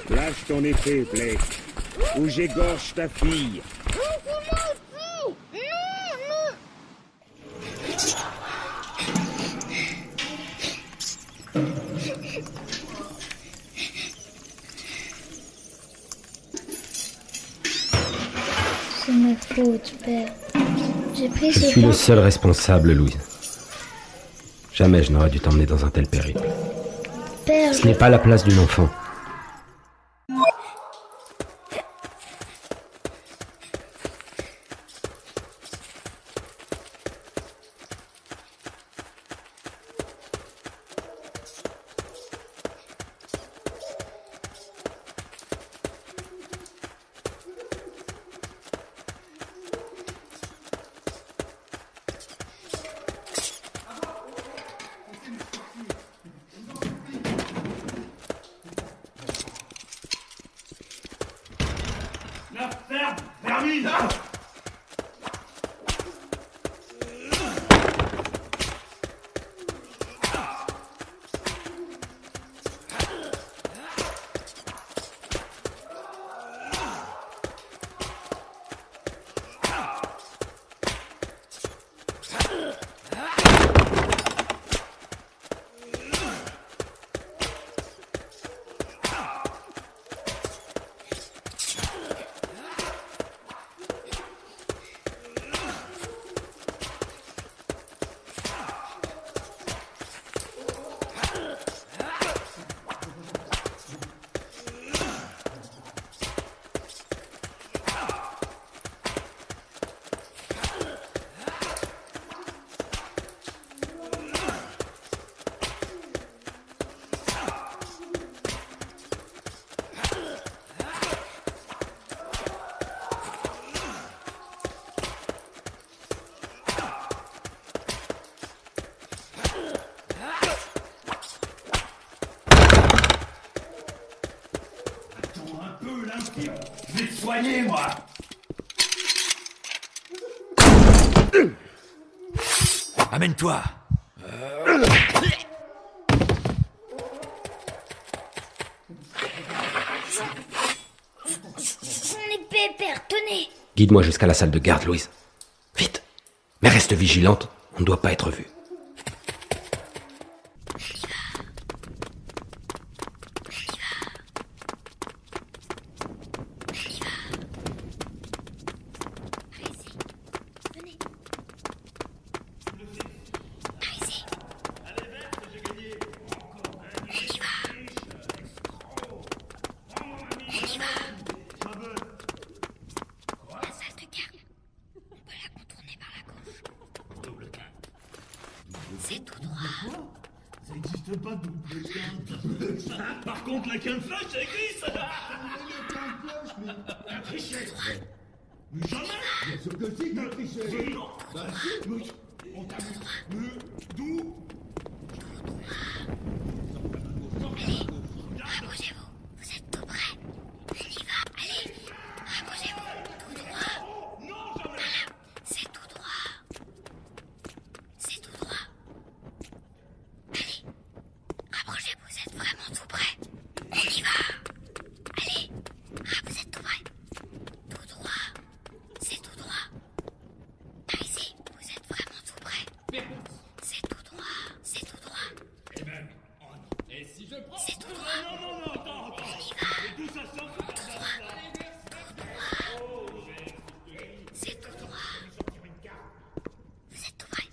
Lâche ton épée, Blake, ou j'égorge ta fille. C'est ma faute, père. J'ai pris Je ce suis le temps. seul responsable, Louise. Jamais je n'aurais dû t'emmener dans un tel périple. Père, Ce n'est pas la place d'une enfant. La ferme, vermine. Je vais te soigner, moi. Amène-toi. Mon épée, père, tenez. Guide-moi jusqu'à la salle de garde, Louise. Vite. Mais reste vigilante, on ne doit pas être vu. C'est tout droit. Ça n'existe pas double quinte. Par contre, la quinte flash, ça existe. Un tricheur. Mais jamais. Bien sûr que si, t'as triché. Non. Bah si, mais on t'a vu. Mais d'où? Allez, rapprochez-vous. Vous êtes tout près. On y va. Allez, rapprochez-vous. Tout droit. Non, jamais. Voilà. C'est tout droit. C'est tout droit. Allez, rapprochez-vous. Vous êtes vraiment tout près. On y va. Allez, vous êtes tout près. Tout droit. C'est tout droit. Par ici, vous êtes vraiment tout près. C'est tout droit. C'est tout droit. Eh ben, oh non. Et si je prends? C'est tout droit. Non, non, non, attends. On y va. Et d'où ça sort? Tout droit. C'est tout droit. Vous êtes tout près.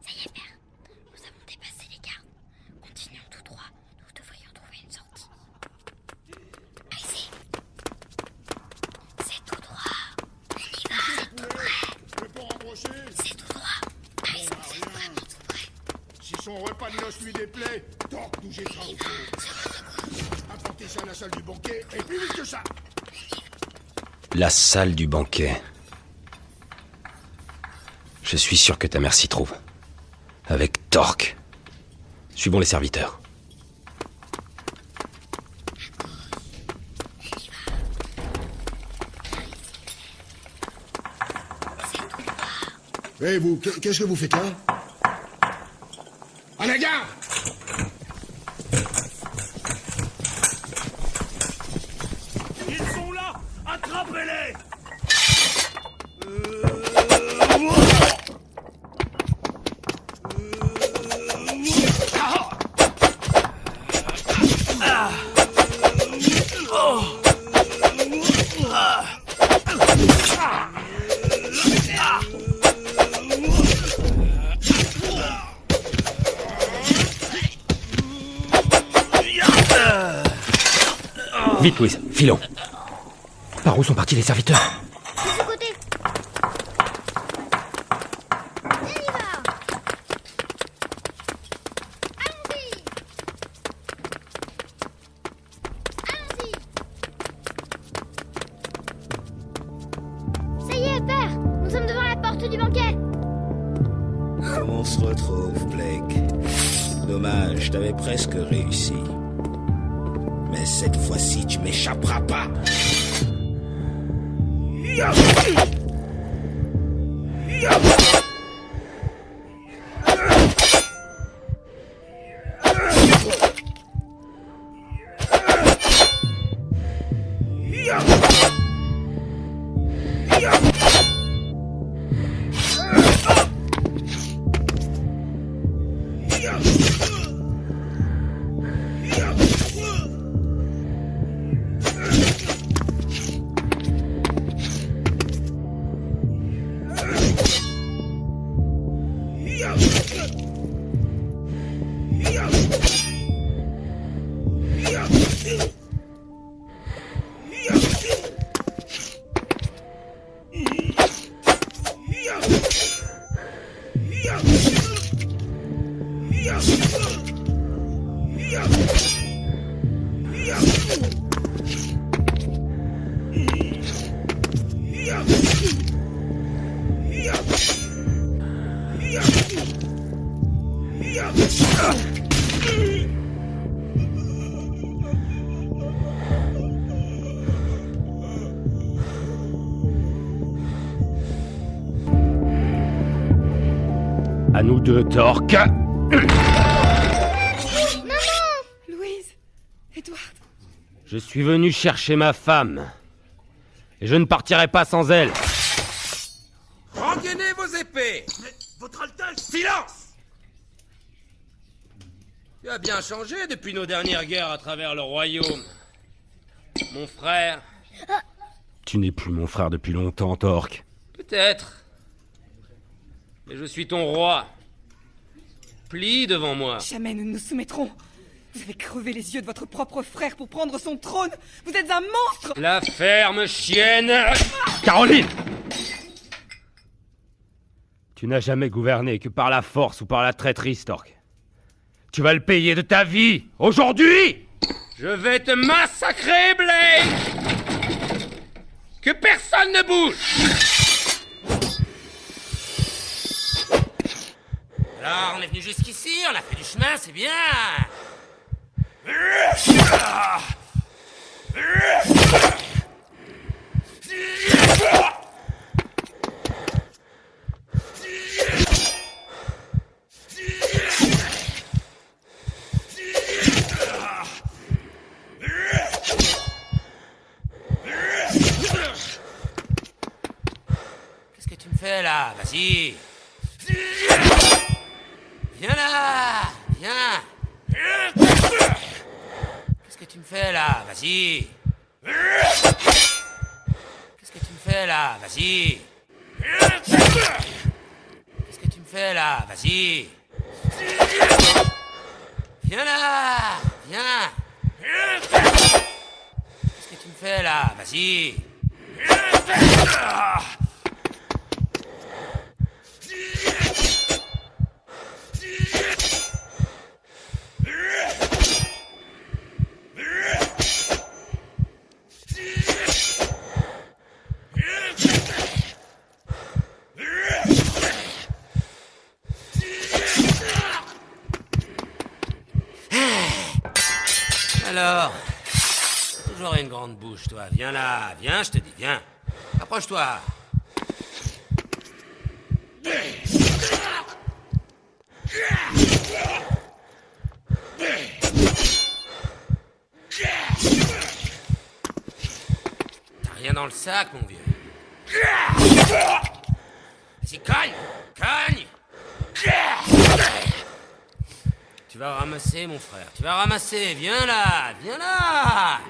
Ça y est, père. Nous avons dépassé les gardes. Continuons tout droit. Nous devrions trouver une sortie. Par ici. C'est tout droit. On y va. C'est tout près. C'est tout droit. Par ici, vous êtes vraiment tout près. Si son repas de noces lui déplaît, tant que nous jettera au feu. Apportez ça à la salle du banquet, et plus vite que ça. La salle du banquet. Je suis sûr que ta mère s'y trouve. Avec Torque. Suivons les serviteurs. Et vous, qu'est-ce que vous faites là? À la gare! Vite, Louise, filons. Par où sont partis les serviteurs? De ce côté. On y va. Allons-y. Allons-y. Ça y est, père. Nous sommes devant la porte du banquet. On se retrouve, Blake. Dommage, t'avais presque réussi. Mais cette fois-ci, tu m'échapperas pas. À nous deux, Torque. Louise, Edward. Je suis venu chercher ma femme. Et je ne partirai pas sans elle. Rengainez vos épées. Mais, votre Altesse! Silence! Tu as bien changé depuis nos dernières guerres à travers le royaume. Mon frère. Tu n'es plus mon frère depuis longtemps, Torque. Peut-être. Mais je suis ton roi. Plie devant moi. Jamais nous ne nous soumettrons. Vous avez crevé les yeux de votre propre frère pour prendre son trône. Vous êtes un monstre. La ferme chienne. Caroline! Tu n'as jamais gouverné que par la force ou par la traîtrise, Torque. Tu vas le payer de ta vie, aujourd'hui! Je vais te massacrer, Blake! Que personne ne bouge! Alors, on est venu jusqu'ici, on a fait du chemin, c'est bien! Qu'est-ce que tu me fais là? Vas-y! Viens là! Viens! Qu'est-ce que tu me fais là? Vas-y! Qu'est-ce que tu me fais là? Vas-y! Qu'est-ce que tu me fais là? Vas-y! Viens là! Viens! Qu'est-ce que tu me fais là? Vas-y! Alors, t'as toujours une grande bouche, toi. Viens là, viens, je te dis, viens. Approche-toi. T'as rien dans le sac, mon vieux. Vas-y, cogne! Cogne! Tu vas ramasser, mon frère. Tu vas ramasser. Viens là. Viens là.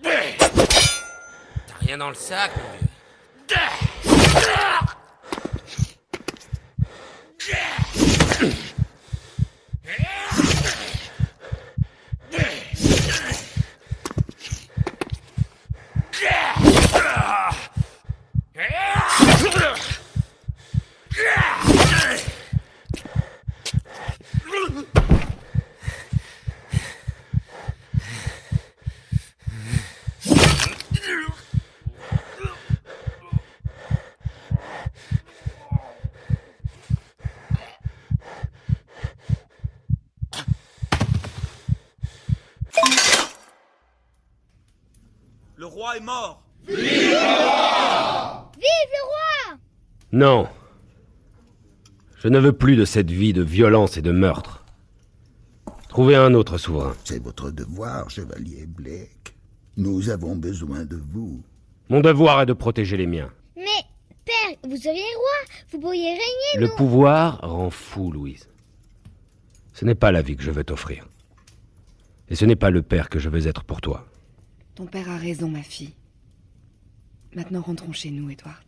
T'as rien dans le sac, mon vieux. Le roi est mort. Vive le roi! Non. Je ne veux plus de cette vie de violence et de meurtre. Trouvez un autre souverain. C'est votre devoir, chevalier Blake. Nous avons besoin de vous. Mon devoir est de protéger les miens. Mais, père, vous seriez roi, vous pourriez régner, Le non? pouvoir rend fou, Louise. Ce n'est pas la vie que je veux t'offrir. Et ce n'est pas le père que je veux être pour toi. Ton père a raison, ma fille. Maintenant, rentrons chez nous, Edward.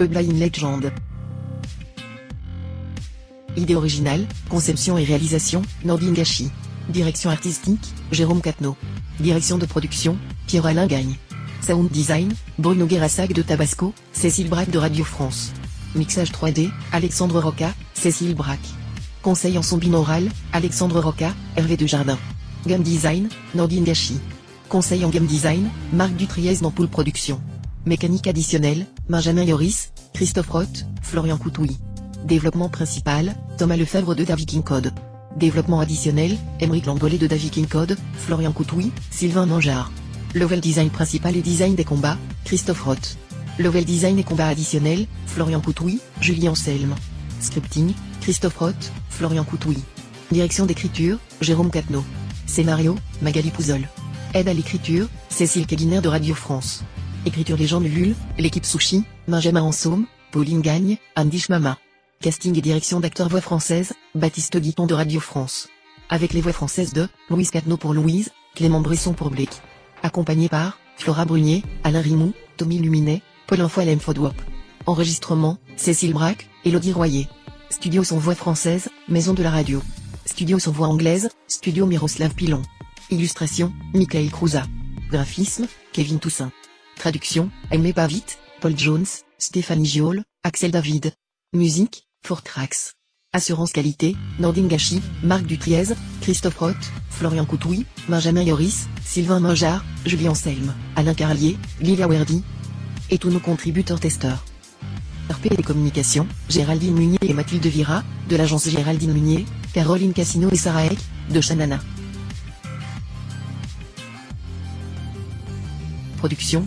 A Dying Legend. Idée originale, conception et réalisation, Nordine Gachi. Direction artistique, Jérôme Catteneau. Direction de production, Pierre-Alain Gagne. Sound design, Bruno Guérassac de Tabasco, Cécile Braque de Radio France. Mixage 3D, Alexandre Roca, Cécile Braque. Conseil en son binaural, Alexandre Roca, Hervé Dejardin. Game design, Nordine Gachi. Conseil en game design, Marc Dutriez d'Ampoule Production. Mécanique additionnelle, Benjamin Yoris, Christophe Roth, Florian Coutouy. Développement principal, Thomas Lefebvre de DaVinci Code. Développement additionnel, Émeric Langollet de DaVinci Code, Florian Coutouy, Sylvain Mangeard. Level design principal et design des combats, Christophe Roth. Level design et combats additionnels, Florian Coutouy, Julien Anselme. Scripting, Christophe Roth, Florian Coutouy. Direction d'écriture, Jérôme Catteneau. Scénario, Magali Pouzol. Aide à l'écriture, Cécile Keguiner de Radio France. Écriture Les gens Lulul, l'équipe Sushi, Benjamin Ansaume, Pauline Gagne, Andy Schmama. Casting et direction d'acteurs voix française, Baptiste Guiton de Radio France. Avec les voix françaises de Louise Catteneau pour Louise, Clément Bresson pour Blake. Accompagné par Flora Brunier, Alain Rimou, Tommy Luminet, Paul Infoalem Fodwop. Enregistrement, Cécile Braque, Élodie Royer. Studio son voix française, Maison de la radio. Studio son voix anglaise, Studio Miroslav Pilon. Illustration, Michael Crouza. Graphisme, Kevin Toussaint. Traduction, Aimé Pavit, Paul Jones, Stéphanie Giol, Axel David. Musique, Fortrax. Assurance qualité, Nordine Gachi, Marc Dutriez, Christophe Roth, Florian Coutouy, Benjamin Yoris, Sylvain Mangeard, Julien Anselme, Alain Carlier, Lilia Werdy. Et tous nos contributeurs testeurs. RP et communications, Géraldine Munier et Mathilde Vira, de l'agence Géraldine Munier, Caroline Cassino et Sarah Eck, de Shanana. Production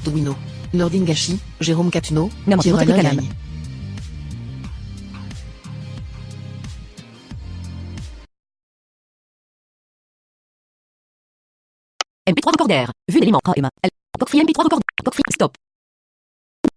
Douino, Nordine Gachi, Jérôme Catteneau, Pierre-Alain Gagne. MP3 recorder. Vue d'éléments. MP3 recorder.